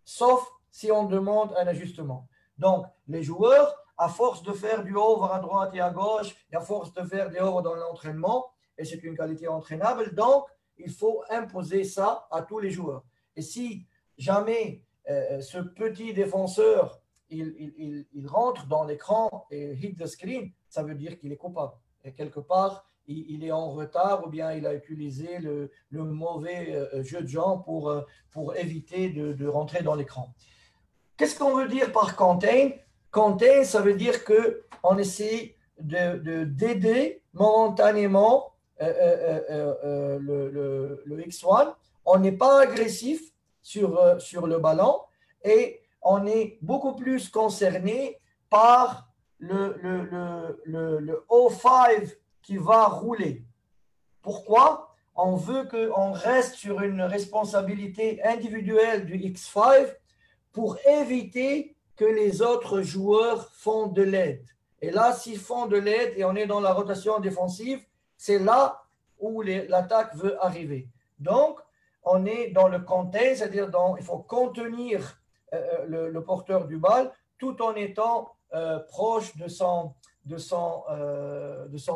sauf si on demande un ajustement. Donc, les joueurs, à force de faire du over à droite et à gauche, et à force de faire des over dans l'entraînement, et c'est une qualité entraînable, donc, il faut imposer ça à tous les joueurs. Et si jamais ce petit défenseur, il rentre dans l'écran et hit the screen, ça veut dire qu'il est coupable. Et quelque part, il est en retard ou bien il a utilisé le mauvais jeu de jambes pour éviter de rentrer dans l'écran. Qu'est-ce qu'on veut dire par contain? Contain, ça veut dire qu'on essaie d'aider momentanément le X1. On n'est pas agressif sur le ballon et on est beaucoup plus concerné par le O5 qui va rouler. Pourquoi? On veut qu'on reste sur une responsabilité individuelle du X5 pour éviter que les autres joueurs font de l'aide. Et là, s'ils font de l'aide et on est dans la rotation défensive, c'est là où l'attaque veut arriver. Donc, on est dans le contain, c'est-à-dire il faut contenir le porteur du bal tout en étant proche de son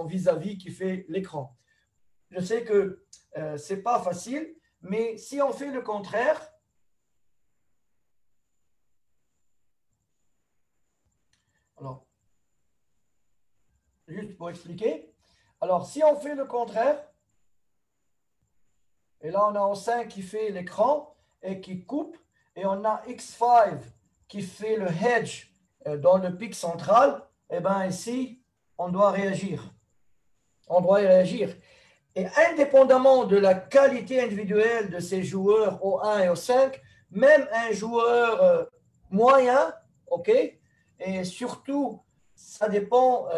vis-à-vis qui fait l'écran. Je sais que ce n'est pas facile, mais si on fait le contraire, alors, juste pour expliquer, alors si on fait le contraire, et là on a O5 qui fait l'écran et qui coupe, et on a X5 qui fait le hedge dans le pic central, et bien ici, on doit réagir. On doit y réagir. Et indépendamment de la qualité individuelle de ces joueurs O1 et O5, même un joueur moyen, ok, et surtout, ça dépend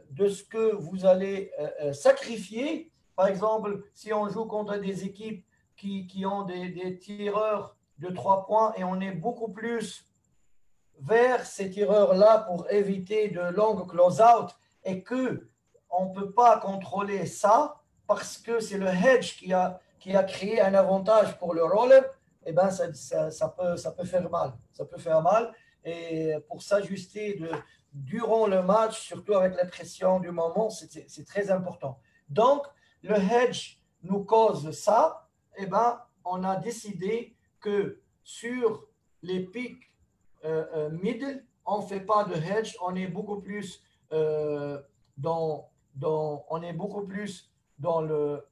de ce que vous allez sacrifier. Par exemple, si on joue contre des équipes qui ont des tireurs de 3 points et on est beaucoup plus vers ces tireurs-là pour éviter de longues close-out et qu'on ne peut pas contrôler ça, parce que c'est le hedge qui a créé un avantage pour le roller, eh ben ça peut faire mal. Ça peut faire mal. Et pour s'ajuster durant le match, surtout avec la pression du moment, c'est très important. Donc, le hedge nous cause ça. Eh ben, on a décidé que sur les pics middle, on ne fait pas de hedge, on est beaucoup plus on est beaucoup plus dans le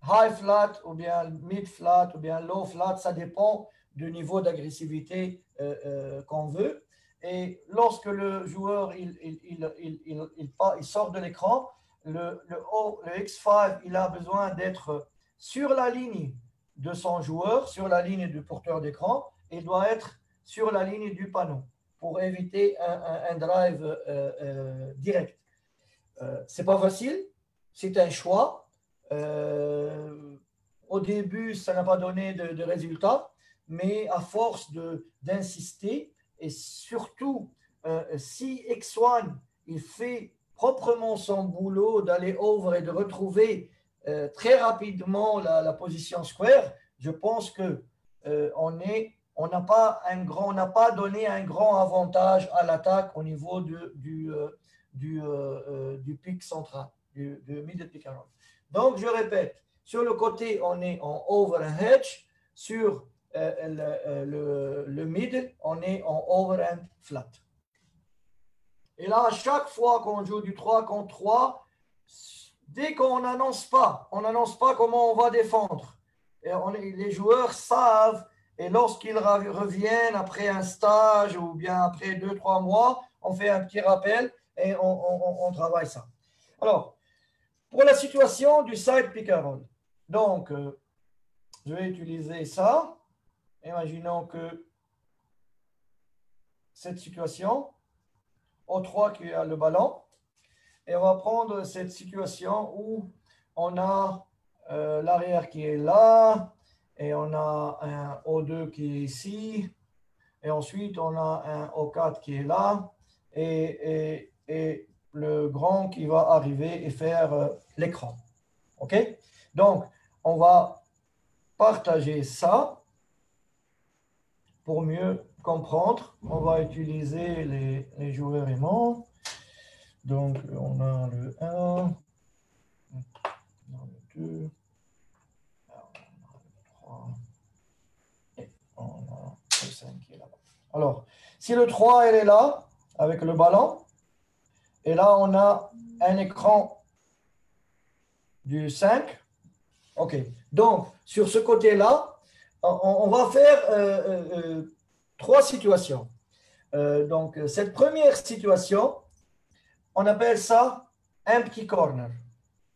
high flat ou bien mid flat ou bien low flat, ça dépend du niveau d'agressivité qu'on veut. Et lorsque le joueur il sort de l'écran, le X5 il a besoin d'être sur la ligne de son joueur, sur la ligne du porteur d'écran, et il doit être sur la ligne du panneau pour éviter un drive direct. C'est pas facile, c'est un choix. Au début, ça n'a pas donné de résultat, mais à force d'insister, et surtout si X1 il fait proprement son boulot d'aller over et de retrouver très rapidement la position square, je pense que on n'a pas donné un grand avantage à l'attaque au niveau du pic central, du middle pick and roll. Donc, je répète, sur le côté, on est en over and hedge. Sur le middle, on est en over and flat. Et là, à chaque fois qu'on joue du 3 contre 3, dès qu'on n'annonce pas comment on va défendre, et les joueurs savent, et lorsqu'ils reviennent après un stage ou bien après 2-3 mois, on fait un petit rappel et on travaille ça. Alors, pour la situation du side pick and roll, donc, je vais utiliser ça. Imaginons que cette situation, O3 qui a le ballon, et on va prendre cette situation où on a l'arrière qui est là, et on a un O2 qui est ici, et ensuite on a un O4 qui est là, et le grand qui va arriver et faire l'écran. OK? Donc, on va partager ça pour mieux comprendre. On va utiliser les joueurs aimants. Donc, on a le 1, on a le 2, on a le 3, et on a le 5 qui est là-bas. Alors, si le 3 elle est là, avec le ballon, et là, on a un écran du 5. OK. Donc, sur ce côté-là, on va faire 3 situations. Donc, cette première situation, on appelle ça empty corner.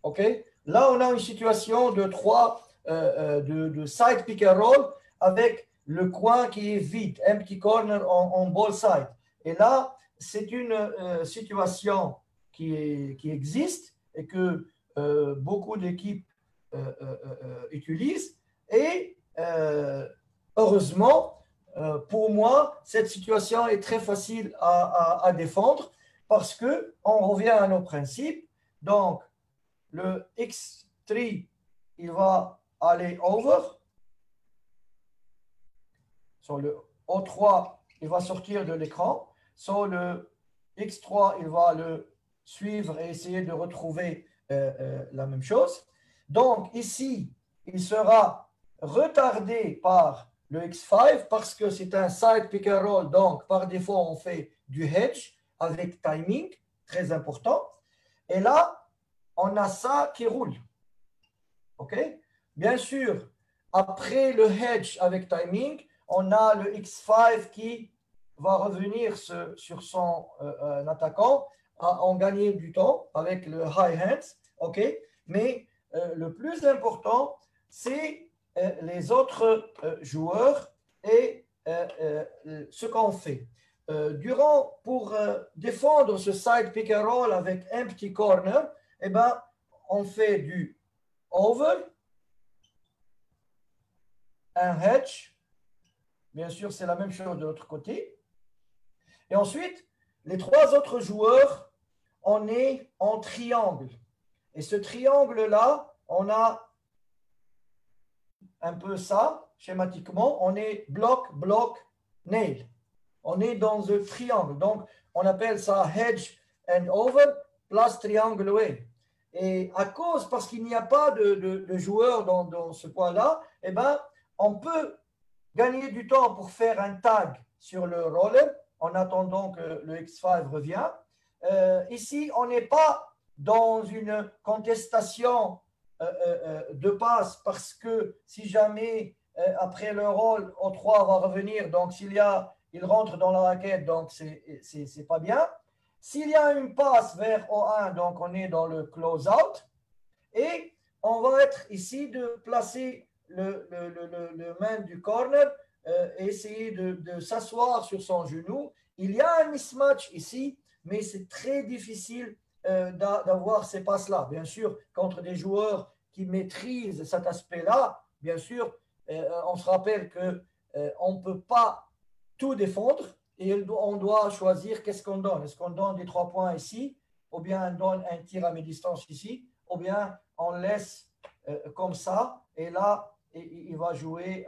OK? Là, on a une situation de 3 de side pick and roll avec le coin qui est vide, empty corner en ball side. Et là, c'est une situation qui existe et que beaucoup d'équipes utilisent. Et heureusement, pour moi, cette situation est très facile à défendre parce qu'on revient à nos principes. Donc, le X3, il va aller over. Sur le O3, il va sortir de l'écran. Sur le X3, il va le suivre et essayer de retrouver la même chose. Donc, ici, il sera retardé par le X5 parce que c'est un side pick and roll. Donc, par défaut, on fait du hedge avec timing, très important. Et là, on a ça qui roule. OK? Bien sûr, après le hedge avec timing, on a le X5 qui va revenir sur son attaquant en gagner du temps avec le high hands. OK? Mais le plus important, c'est les autres joueurs et ce qu'on fait. Pour défendre ce side pick and roll avec empty corner, eh ben, on fait du over, un hedge. Bien sûr, c'est la même chose de l'autre côté. Et ensuite, les 3 autres joueurs, on est en triangle. Et ce triangle-là, on a un peu ça, schématiquement. On est bloc, bloc, nail. On est dans un triangle. Donc, on appelle ça hedge and over plus triangle away. Et à cause, parce qu'il n'y a pas de joueurs dans ce point-là, eh ben, on peut gagner du temps pour faire un tag sur le roller en attendant que le X5 revienne. Ici, on n'est pas dans une contestation de passe parce que si jamais après le roll, O3 va revenir, donc il rentre dans la raquette, donc c'est pas bien. S'il y a une passe vers O1, donc on est dans le close-out et on va être ici de placer le main du corner, essayer de s'asseoir sur son genou. Il y a un mismatch ici, mais c'est très difficile d'avoir ces passes-là. Bien sûr, contre des joueurs qui maîtrisent cet aspect-là, bien sûr, on se rappelle qu'on ne peut pas tout défendre et on doit choisir qu'est-ce qu'on donne. Est-ce qu'on donne des 3 points ici, ou bien on donne un tir à mi-distance ici, ou bien on laisse comme ça, et là, il va jouer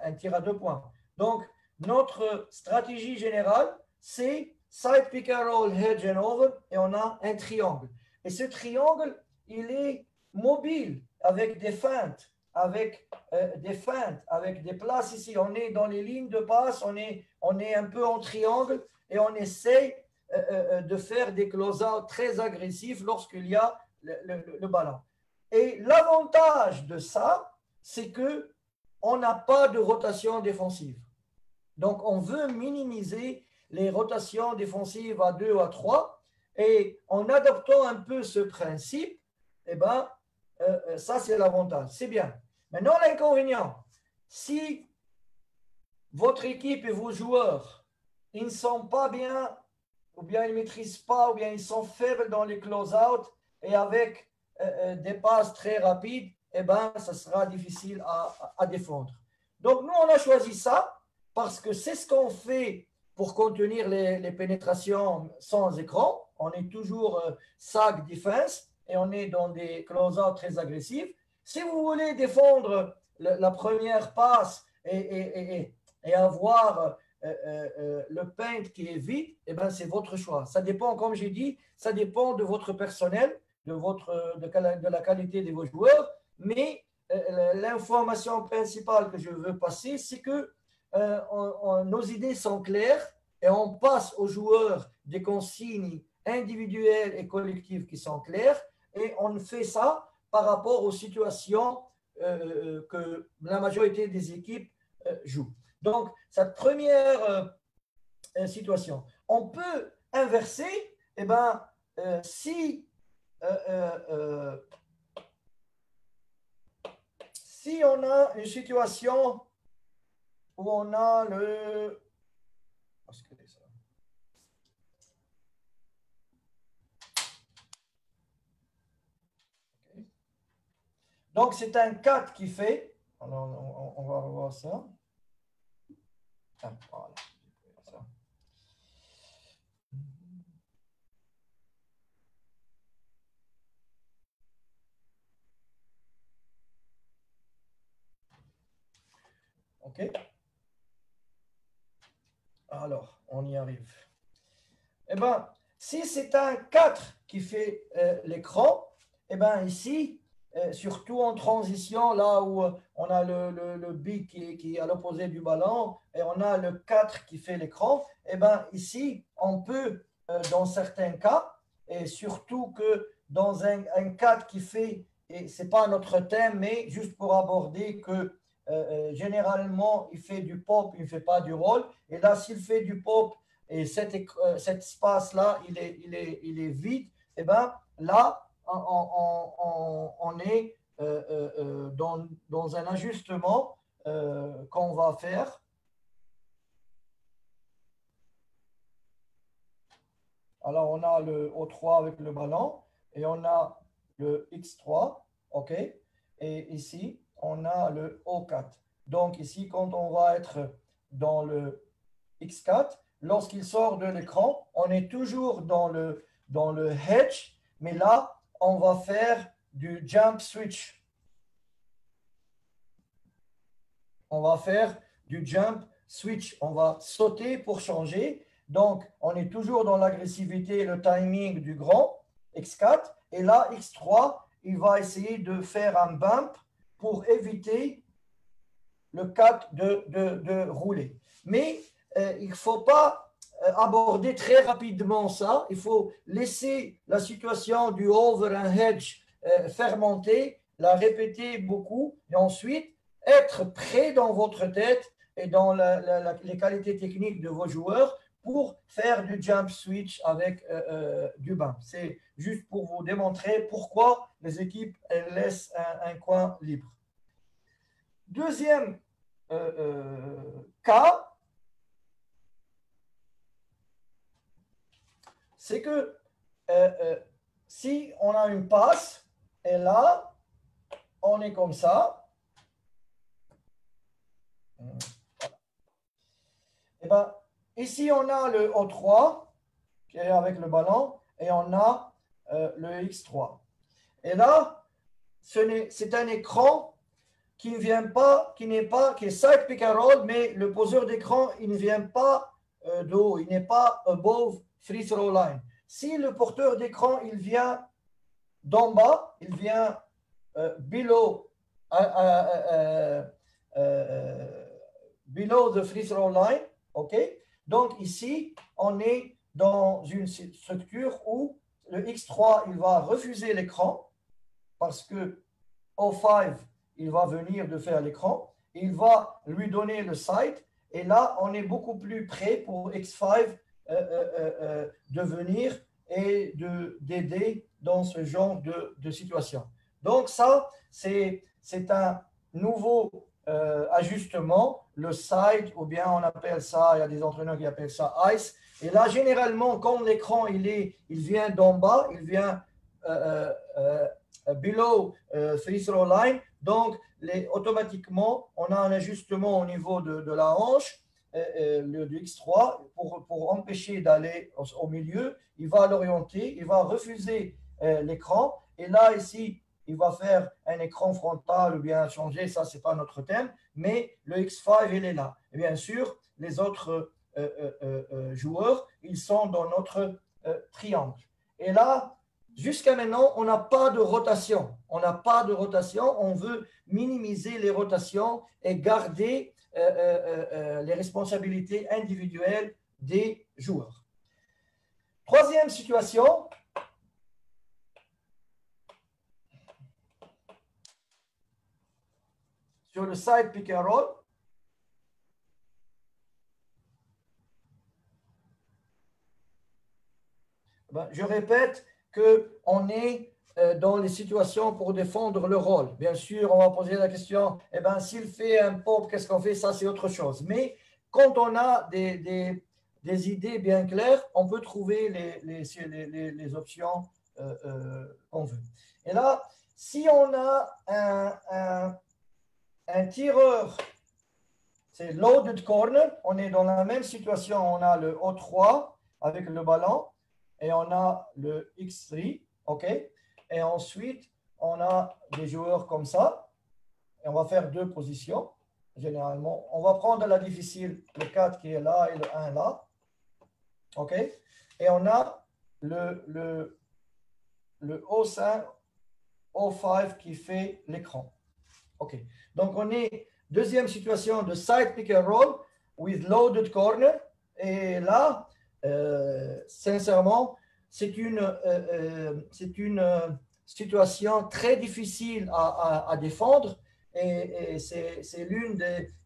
un tir à 2 points. Donc, notre stratégie générale, c'est side pick and roll, hedge and over, et on a un triangle. Et ce triangle, il est mobile avec des feintes, avec des places ici. On est dans les lignes de passe, on est un peu en triangle et on essaye de faire des close-out très agressifs lorsqu'il y a le ballon. Et l'avantage de ça, c'est qu'on n'a pas de rotation défensive. Donc, on veut minimiser les rotations défensives à 2 ou à 3. Et en adoptant un peu ce principe, eh ben, ça, c'est l'avantage. C'est bien. Maintenant, l'inconvénient, si votre équipe et vos joueurs, ils ne sont pas bien, ou bien ils ne maîtrisent pas, ou bien ils sont faibles dans les close-out, et avec des passes très rapides, eh ben, ça sera difficile à défendre. Donc, nous, on a choisi ça parce que c'est ce qu'on fait pour contenir les pénétrations sans écran. On est toujours sac defense et on est dans des close-out très agressifs. Si vous voulez défendre la première passe et avoir le paint qui est vide, eh ben, c'est votre choix. Ça dépend, comme j'ai dit, ça dépend de votre personnel, de la qualité de vos joueurs, mais l'information principale que je veux passer, c'est que nos idées sont claires et on passe aux joueurs des consignes individuelles et collectives qui sont claires et on fait ça par rapport aux situations que la majorité des équipes jouent. Donc, cette première situation, on peut inverser, eh ben, si on a une situation où on a le... Donc, c'est un 4 qui fait. Alors, on va revoir ça. Ah, voilà. OK. Alors, on y arrive. Eh bien, si c'est un 4 qui fait l'écran, eh bien ici, surtout en transition, là où on a le big qui est à l'opposé du ballon et on a le 4 qui fait l'écran, eh bien ici, on peut, dans certains cas, et surtout que dans un 4 qui fait, et ce n'est pas notre thème, mais juste pour aborder que généralement, il fait du pop, il ne fait pas du roll. Et là, s'il fait du pop et cet espace-là, il est vide, et bien là, on est dans un ajustement qu'on va faire. Alors, on a le O3 avec le ballon et on a le X3, OK? Et ici, on a le O4. Donc, ici, quand on va être dans le X4, lorsqu'il sort de l'écran, on est toujours dans le hedge, mais là, on va faire du jump switch. On va faire du jump switch. On va sauter pour changer. Donc, on est toujours dans l'agressivité, le timing du grand, X4. Et là, X3, il va essayer de faire un bump pour éviter le 4 de rouler. Mais il ne faut pas aborder très rapidement ça. Il faut laisser la situation du over and hedge fermenter, la répéter beaucoup et ensuite être prêt dans votre tête et dans les qualités techniques de vos joueurs pour faire du jump switch avec du bump. C'est juste pour vous démontrer pourquoi les équipes laissent un coin libre. Deuxième cas, c'est que si on a une passe, et là, on est comme ça, et ben, ici, on a le O3 qui est avec le ballon et on a le X3. Et là, c'est un écran qui ne vient pas, qui est side pick and roll, mais le poseur d'écran, il ne vient pas de haut, il n'est pas above free throw line. Si le porteur d'écran, il vient d'en bas, il vient below the free throw line, ok? Donc ici, on est dans une structure où le X3, il va refuser l'écran parce que O5, il va venir de faire l'écran, il va lui donner le side, et là, on est beaucoup plus prêt pour X5 de venir et d'aider dans ce genre de situation. Donc ça, c'est un nouveau ajustement, le side, ou bien on appelle ça, il y a des entraîneurs qui appellent ça ice. Et là, généralement, quand l'écran il vient d'en bas, il vient below free throw line, donc automatiquement, on a un ajustement au niveau de la hanche du X3 pour empêcher d'aller au milieu. Il va l'orienter, il va refuser l'écran. Et là, ici, il va faire un écran frontal ou bien changer, ça, ce n'est pas notre thème, mais le X5, il est là. Et bien sûr, les autres joueurs, ils sont dans notre triangle. Et là, jusqu'à maintenant, on n'a pas de rotation. On n'a pas de rotation. On veut minimiser les rotations et garder les responsabilités individuelles des joueurs. Troisième situation. Sur le side pick and roll. Ben, je répète qu'on est dans les situations pour défendre le rôle. Bien sûr, on va poser la question, eh ben, s'il fait un pop, qu'est-ce qu'on fait? Ça, c'est autre chose. Mais quand on a des idées bien claires, on peut trouver les options qu'on veut. Et là, si on a un tireur, c'est loaded corner, on est dans la même situation, on a le O3 avec le ballon et on a le X3, ok? Et ensuite, on a des joueurs comme ça et on va faire deux positions, généralement. On va prendre la difficile, le 4 qui est là et le 1 là, ok? Et on a le O5, O5 qui fait l'écran. OK. Donc, on est deuxième situation de side pick and roll with loaded corner. Et là, sincèrement, c'est une situation très difficile à défendre. Et c'est l'une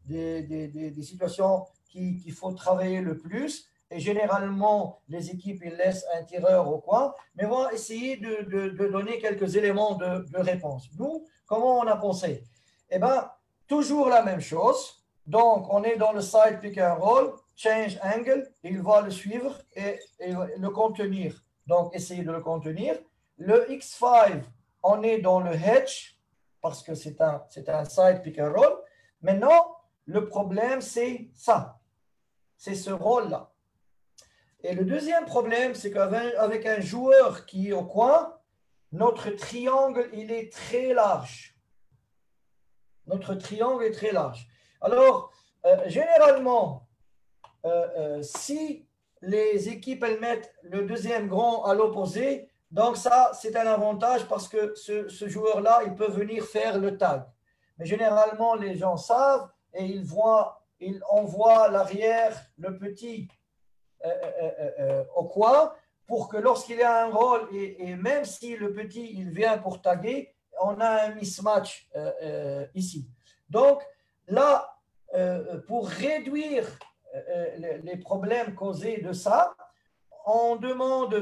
des situations qu'il faut travailler le plus. Et généralement, les équipes ils laissent un tireur au coin. Mais on va essayer de donner quelques éléments de réponse. Nous, comment on a pensé? Eh bien, toujours la même chose. Donc, on est dans le side pick and roll, change angle, il va le suivre et le contenir. Donc, essayez de le contenir. Le X5, on est dans le hedge parce que c'est un side pick and roll. Maintenant, le problème, c'est ça. C'est ce rôle-là. Et le deuxième problème, c'est qu'avec un joueur qui est au coin, notre triangle, il est très large. Notre triangle est très large. Alors, généralement, si les équipes elles mettent le deuxième grand à l'opposé, donc ça, c'est un avantage parce que ce joueur-là, il peut venir faire le tag. Mais généralement, les gens savent et ils envoient l'arrière, le petit, au coin pour que lorsqu'il a un rôle, et même si le petit, il vient pour taguer, on a un mismatch ici. Donc, là, pour réduire les problèmes causés de ça, on demande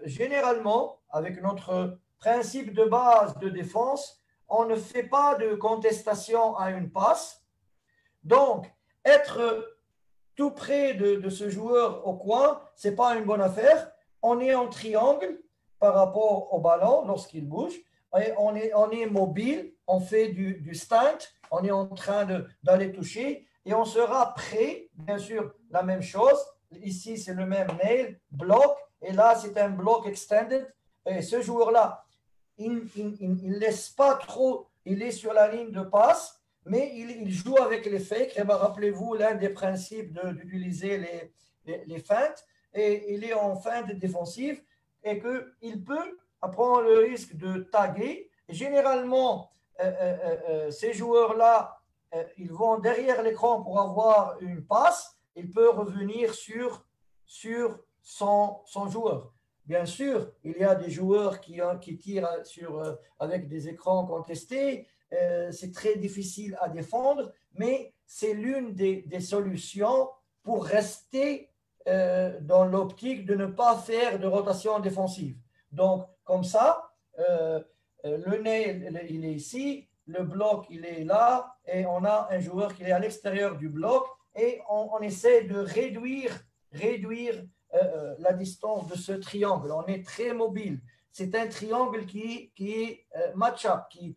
généralement, avec notre principe de base de défense, on ne fait pas de contestation à une passe. Donc, être tout près de ce joueur au coin, ce n'est pas une bonne affaire. On est en triangle par rapport au ballon lorsqu'il bouge. Et on est mobile, on fait du stunt, on est en train d'aller toucher et on sera prêt, bien sûr, la même chose. Ici, c'est le même nail, bloc, et là, c'est un bloc extended. Et ce joueur-là, il ne laisse pas trop, il est sur la ligne de passe, mais il joue avec les fakes. Et ben, rappelez-vous, l'un des principes d'utiliser les feintes, et il est en feinte défensive, et qu'il peut prendre le risque de taguer. Et généralement, ces joueurs-là, ils vont derrière l'écran pour avoir une passe. Il peut revenir sur son joueur. Bien sûr, il y a des joueurs qui tirent avec des écrans contestés. C'est très difficile à défendre, mais c'est l'une des solutions pour rester dans l'optique de ne pas faire de rotation défensive. Donc, comme ça, le nez, il est ici, le bloc, il est là, et on a un joueur qui est à l'extérieur du bloc, et on essaie de réduire la distance de ce triangle. On est très mobile. C'est un triangle qui est match-up, qui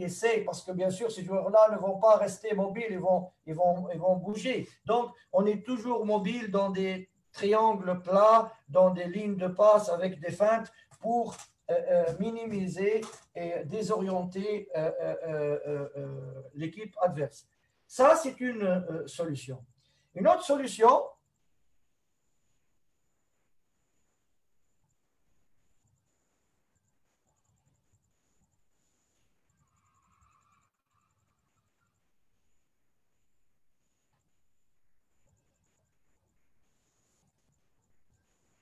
essaie, parce que bien sûr, ces joueurs-là ne vont pas rester mobiles, ils vont bouger. Donc, on est toujours mobile dans des triangles plats, dans des lignes de passe avec des feintes pour minimiser et désorienter l'équipe adverse. Ça, c'est une solution. Une autre solution,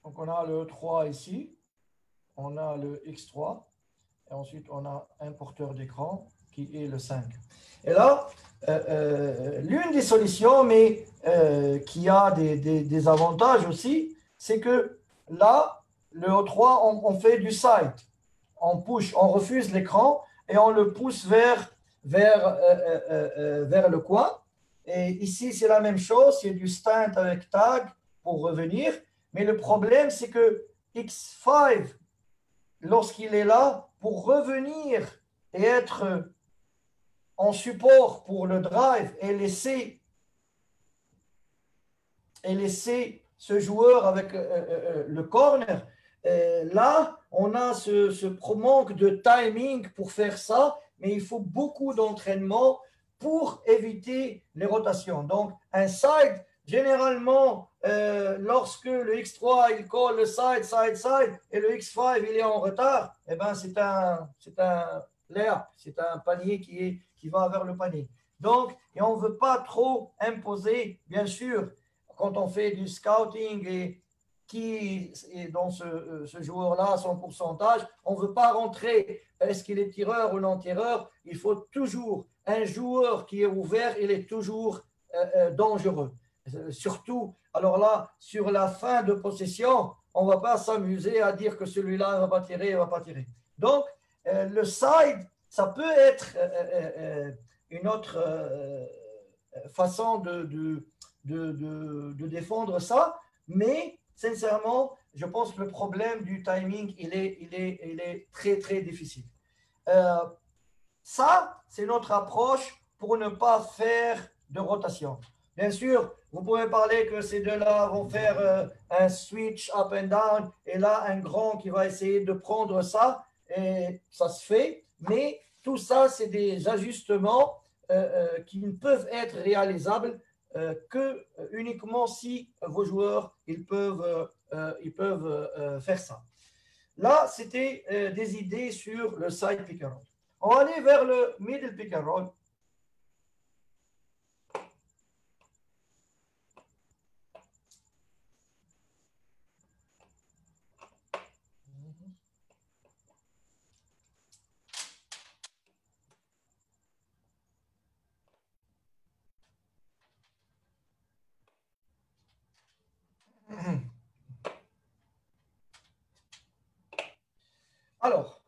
donc on a le 3 ici, on a le X3, et ensuite on a un porteur d'écran qui est le 5. Et là, l'une des solutions, mais qui a des avantages aussi, c'est que là, le O3, on fait du side. On push, on refuse l'écran et on le pousse vers le coin. Et ici, c'est la même chose, c'est du stunt avec tag pour revenir. Mais le problème, c'est que X5, lorsqu'il est là, pour revenir et être en support pour le drive et laisser ce joueur avec le corner, là, on a ce manque de timing pour faire ça, mais il faut beaucoup d'entraînement pour éviter les rotations. Donc, un side, généralement, lorsque le X3, il colle le side, et le X5, il est en retard, eh ben, c'est un layup, c'est un panier qui va vers le panier. Donc, et on ne veut pas trop imposer, bien sûr, quand on fait du scouting et qui est dans ce joueur-là, son pourcentage, on ne veut pas rentrer, est-ce qu'il est tireur ou non tireur, il faut toujours, un joueur qui est ouvert, il est toujours dangereux. Surtout, alors là, sur la fin de possession, on ne va pas s'amuser à dire que celui-là ne va pas tirer, il ne va pas tirer. Donc, le side, ça peut être une autre façon de défendre ça, mais sincèrement, je pense que le problème du timing, il est très, très difficile. Ça, c'est notre approche pour ne pas faire de rotation. Bien sûr, vous pouvez parler que ces deux-là vont faire un switch up and down, et là, un grand qui va essayer de prendre ça. et ça se fait, mais tout ça, c'est des ajustements qui ne peuvent être réalisables que uniquement si vos joueurs ils peuvent faire ça. Là, c'était des idées sur le side pick and roll. On va aller vers le middle pick and roll. Alors,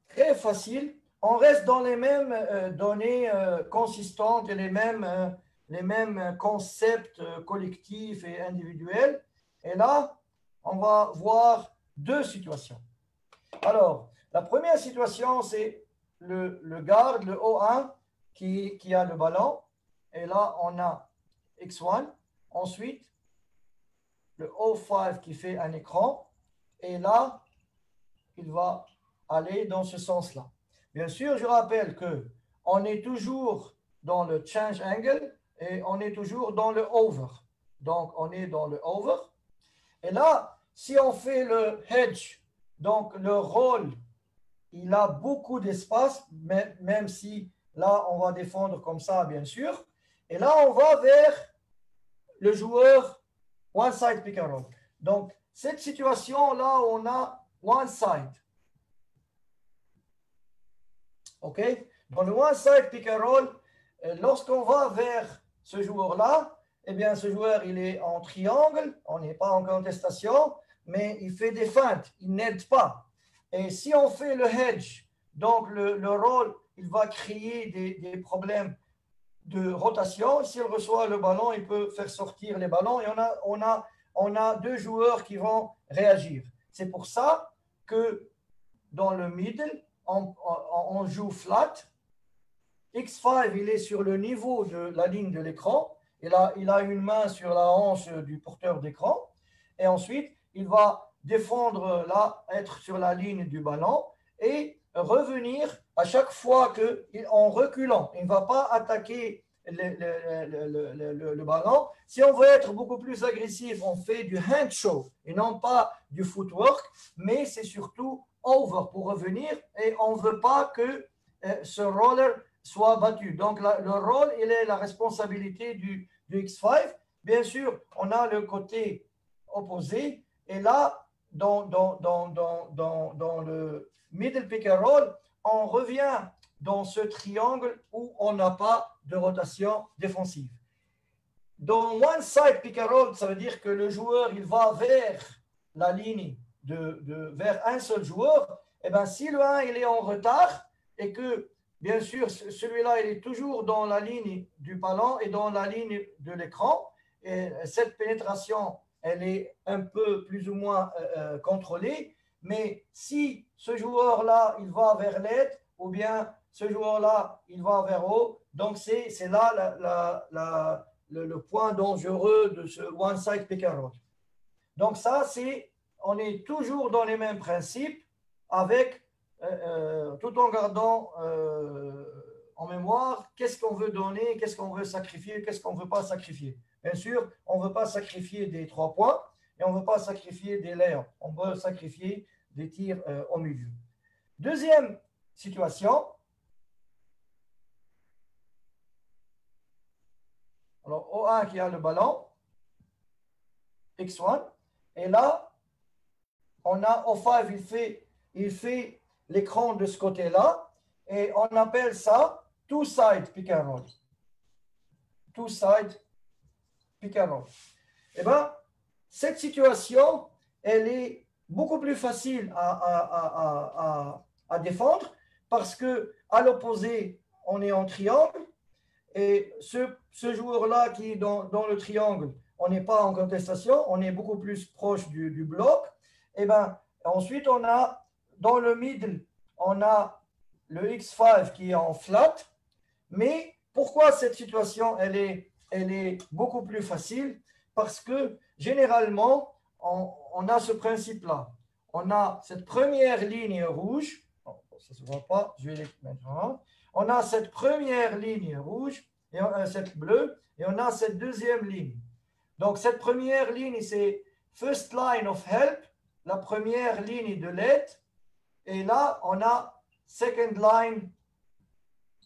très facile. On reste dans les mêmes données consistantes et les mêmes concepts collectifs et individuels. Et là, on va voir deux situations. Alors, la première situation, c'est le garde, le O1, qui a le ballon. Et là, on a X1. Ensuite, le O5 qui fait un écran. Et là, il va aller dans ce sens-là. Bien sûr, je rappelle qu'on est toujours dans le change angle et on est toujours dans le over. Donc, on est dans le over. Et là, si on fait le hedge, donc le roll, il a beaucoup d'espace, même si là, on va défendre comme ça, bien sûr. Et là, on va vers le joueur one side pick and roll. Donc, cette situation-là, on a one side. OK? Dans le one side pick and roll, lorsqu'on va vers ce joueur-là, eh bien, ce joueur, il est en triangle, on n'est pas en contestation, mais il fait des feintes, il n'aide pas. Et si on fait le hedge, donc le roll, il va créer des problèmes de rotation. S'il reçoit le ballon, il peut faire sortir les ballons et on a deux joueurs qui vont réagir. C'est pour ça que dans le middle, on joue flat. X5, il est sur le niveau de la ligne de l'écran. Il a une main sur la hanche du porteur d'écran. Et ensuite, il va défendre là, être sur la ligne du ballon et revenir à chaque fois en reculant. Il ne va pas attaquer le ballon. Si on veut être beaucoup plus agressif, on fait du hand show et non pas du footwork, mais c'est surtout over pour revenir et on ne veut pas que ce roller soit battu. Donc, le roll, il est la responsabilité du X5. Bien sûr, on a le côté opposé et là, dans le middle pick and roll, on revient dans ce triangle où on n'a pas de rotation défensive. Dans one side pick and roll, ça veut dire que le joueur il va vers la ligne vers un seul joueur. Et bien, si le 1 il est en retard et que bien sûr celui-là il est toujours dans la ligne du ballon et dans la ligne de l'écran, et cette pénétration elle est un peu plus ou moins contrôlée. Mais si ce joueur-là, il va vers l'aide, ou bien ce joueur-là, il va vers haut, donc c'est là le point dangereux de ce one-side pick and roll. Donc ça, on est toujours dans les mêmes principes, avec, tout en gardant en mémoire qu'est-ce qu'on veut donner, qu'est-ce qu'on veut sacrifier, qu'est-ce qu'on ne veut pas sacrifier. Bien sûr, on ne veut pas sacrifier des 3 points et on ne veut pas sacrifier des layups. On veut sacrifier des tirs au milieu. Deuxième situation. Alors, O1 qui a le ballon, X1. Et là, on a O5, il fait l'écran de ce côté-là. Et on appelle ça two-side pick and roll. Two-side pick and roll. Eh bien, cette situation, elle est beaucoup plus facile à défendre parce qu'à l'opposé, on est en triangle et ce joueur-là qui est dans le triangle, on n'est pas en contestation, on est beaucoup plus proche du bloc. Et ben, ensuite, on a dans le middle, on a le X5 qui est en flat. Mais pourquoi cette situation, elle est beaucoup plus facile? Parce que généralement, on a ce principe-là. on a cette première ligne rouge. Bon, ça ne se voit pas, je vais les mettre en. On a cette première ligne rouge, et cette bleue, et on a cette deuxième ligne. Donc, cette première ligne, c'est first line of help, la première ligne de l'aide. Et là, on a second line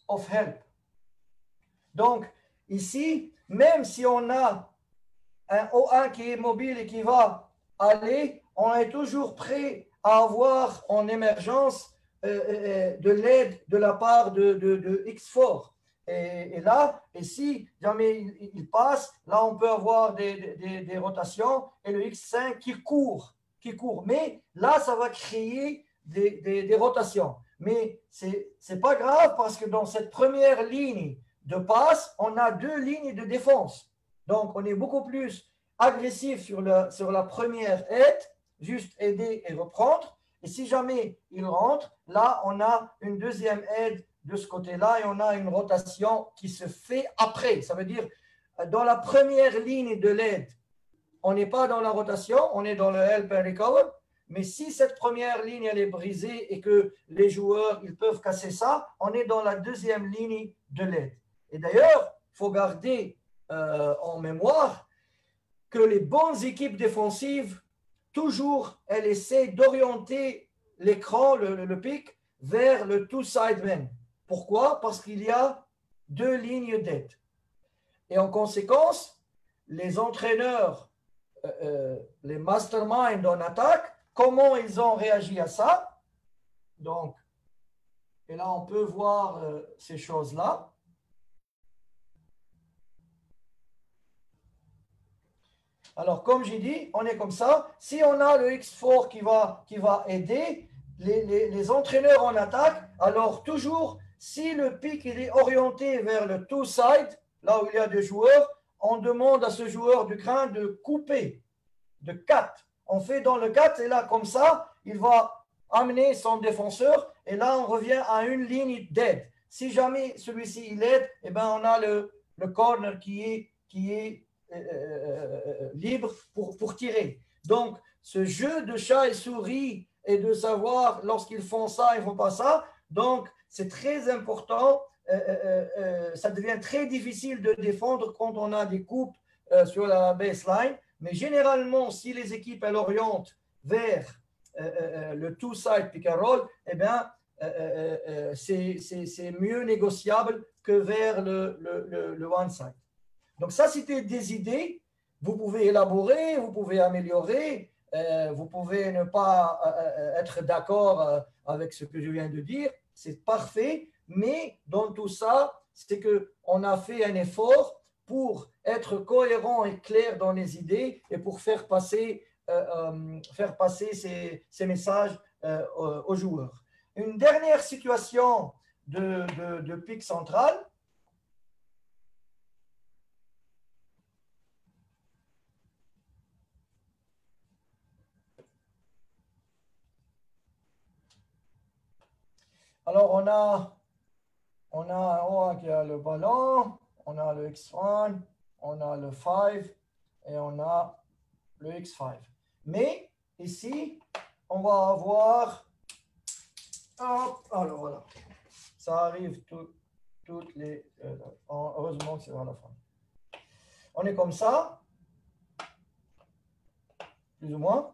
of help. Donc, ici, même si on a un O1 qui est mobile et qui va aller, on est toujours prêt à avoir en émergence de l'aide de la part de X4. Et là, et si jamais il passe, là, on peut avoir des rotations et le X5 qui court. Mais là, ça va créer des rotations. Mais ce n'est pas grave parce que dans cette première ligne de passe, on a deux lignes de défense. Donc, on est beaucoup plus agressif sur la première aide, juste aider et reprendre. Et si jamais il rentre, là, on a une deuxième aide de ce côté-là et on a une rotation qui se fait après. Ça veut dire, dans la première ligne de l'aide, on n'est pas dans la rotation, on est dans le help and recover. Mais si cette première ligne elle est brisée et que les joueurs ils peuvent casser ça, on est dans la deuxième ligne de l'aide. Et d'ailleurs, il faut garder en mémoire que les bonnes équipes défensives, toujours, elles essaient d'orienter l'écran, le pic, vers le two-side man. Pourquoi? Parce qu'il y a deux lignes d'aide. Et en conséquence, les entraîneurs, les masterminds en attaque, comment ils ont réagi à ça? Donc, et là, on peut voir ces choses-là. Alors, comme j'ai dit, on est comme ça. Si on a le X4 qui va aider les entraîneurs en attaque, alors toujours, si le pic il est orienté vers le two-side, là où il y a des joueurs, on demande à ce joueur du crin de couper, de cut. On fait dans le cut, et là, comme ça, il va amener son défenseur, et là, on revient à une ligne d'aide. Si jamais celui-ci, il aide, eh ben, on a le corner qui est libre pour tirer. Donc, ce jeu de chat et souris et de savoir lorsqu'ils font ça, ils ne font pas ça, donc c'est très important. Ça devient très difficile de défendre quand on a des coupes sur la baseline, mais généralement, si les équipes elles orientent vers le two-side pick and roll, eh bien, c'est mieux négociable que vers le one-side. Donc ça, c'était des idées. Vous pouvez élaborer, vous pouvez améliorer, vous pouvez ne pas être d'accord avec ce que je viens de dire. C'est parfait, mais dans tout ça, c'est qu'on a fait un effort pour être cohérent et clair dans les idées et pour faire passer ces messages aux joueurs. Une dernière situation de pic central. Alors, on a un OA qui a le ballon, on a le X1, on a le 5 et on a le X5. Mais ici, on va avoir... Hop, alors voilà. Ça arrive toutes les... heureusement que c'est vers la fin. On est comme ça, plus ou moins.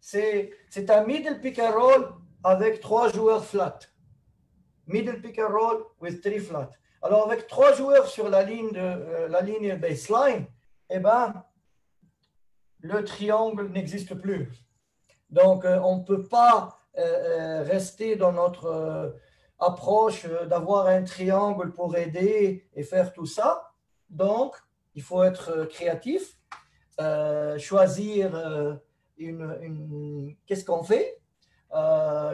C'est un middle pick and roll avec 3 joueurs flat. Middle pick and roll with 3 flat. Alors, avec 3 joueurs sur la ligne baseline, eh ben, le triangle n'existe plus. Donc, on ne peut pas rester dans notre approche d'avoir un triangle pour aider et faire tout ça. Donc, il faut être créatif, choisir qu'est-ce qu'on fait.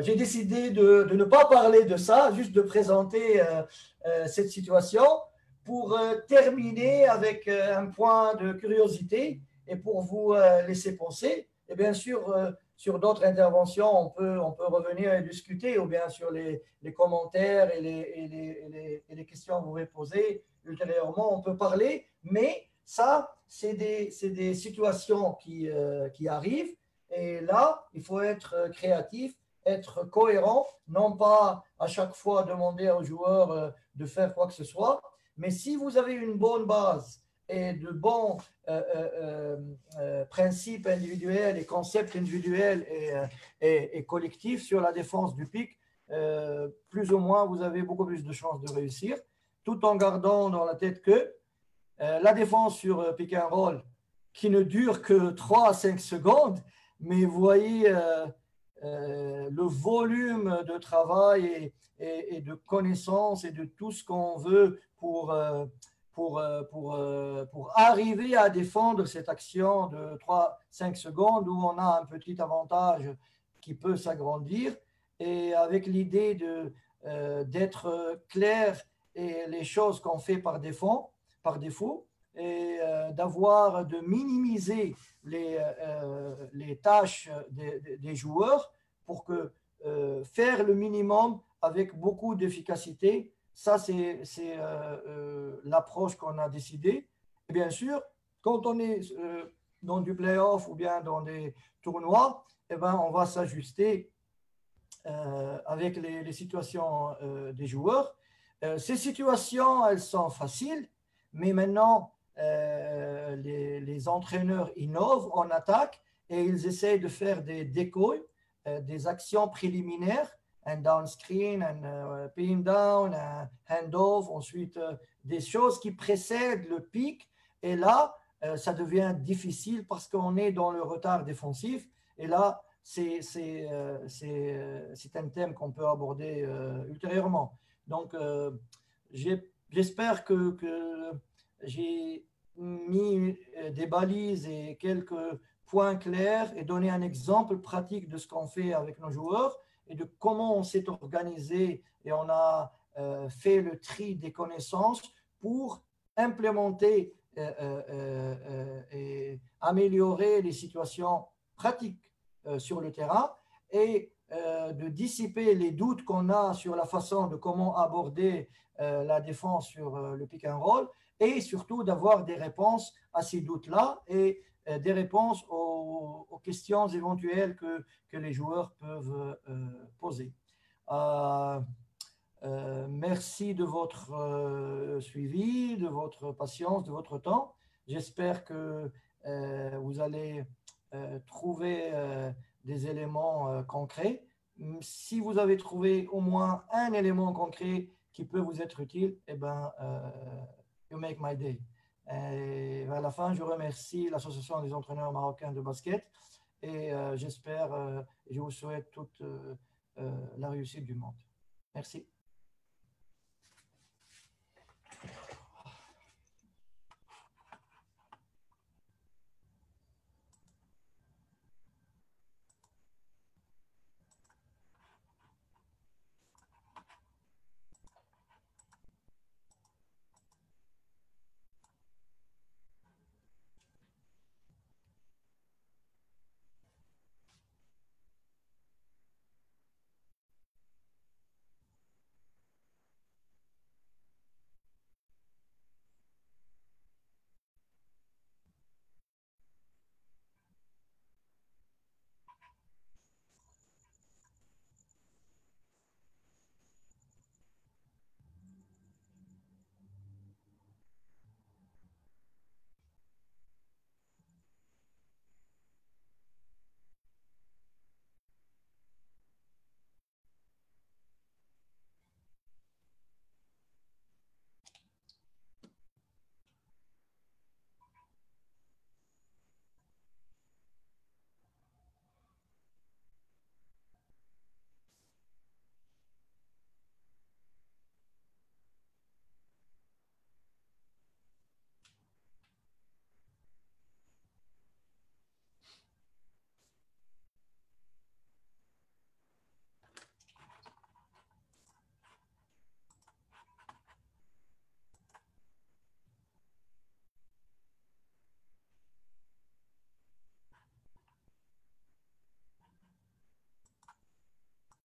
J'ai décidé de ne pas parler de ça, juste de présenter cette situation pour terminer avec un point de curiosité et pour vous laisser penser. Et bien sûr, sur d'autres interventions, on peut revenir et discuter, ou bien sur les commentaires et les questions que vous pouvez poser ultérieurement, on peut parler. Mais ça, c'est des situations qui arrivent. Et là, il faut être créatif, être cohérent, non pas à chaque fois demander aux joueurs de faire quoi que ce soit, mais si vous avez une bonne base et de bons principes individuels et concepts individuels et collectifs sur la défense du pic, plus ou moins, vous avez beaucoup plus de chances de réussir, tout en gardant dans la tête que la défense sur pick and roll, qui ne dure que 3 à 5 secondes, mais vous voyez le volume de travail et de connaissances et de tout ce qu'on veut pour arriver à défendre cette action de 3-5 secondes où on a un petit avantage qui peut s'agrandir. Et avec l'idée d'être clair et les choses qu'on fait par défaut et de minimiser les tâches des joueurs pour que faire le minimum avec beaucoup d'efficacité. Ça, c'est l'approche qu'on a décidé. Et bien sûr, quand on est dans du playoff ou bien dans des tournois, eh ben, on va s'ajuster avec les situations des joueurs. Ces situations, elles sont faciles, mais maintenant, les entraîneurs innovent en attaque et ils essayent de faire des decoys, des actions préliminaires, un down screen, un pin down, un hand-off, ensuite des choses qui précèdent le pic. Et là, ça devient difficile parce qu'on est dans le retard défensif. Et là, c'est un thème qu'on peut aborder ultérieurement. Donc, j'espère que j'ai mis des balises et quelques points clairs et donné un exemple pratique de ce qu'on fait avec nos joueurs et de comment on s'est organisé et on a fait le tri des connaissances pour implémenter et améliorer les situations pratiques sur le terrain et de dissiper les doutes qu'on a sur la façon de comment aborder la défense sur le pick and roll et surtout d'avoir des réponses à ces doutes-là et des réponses aux questions éventuelles que les joueurs peuvent poser. Merci de votre suivi, de votre patience, de votre temps. J'espère que vous allez trouver des éléments concrets. Si vous avez trouvé au moins un élément concret qui peut vous être utile, eh ben, you make my day. Et à la fin, je remercie l'Association des entraîneurs marocains de basket et j'espère, je vous souhaite toute la réussite du monde. Merci.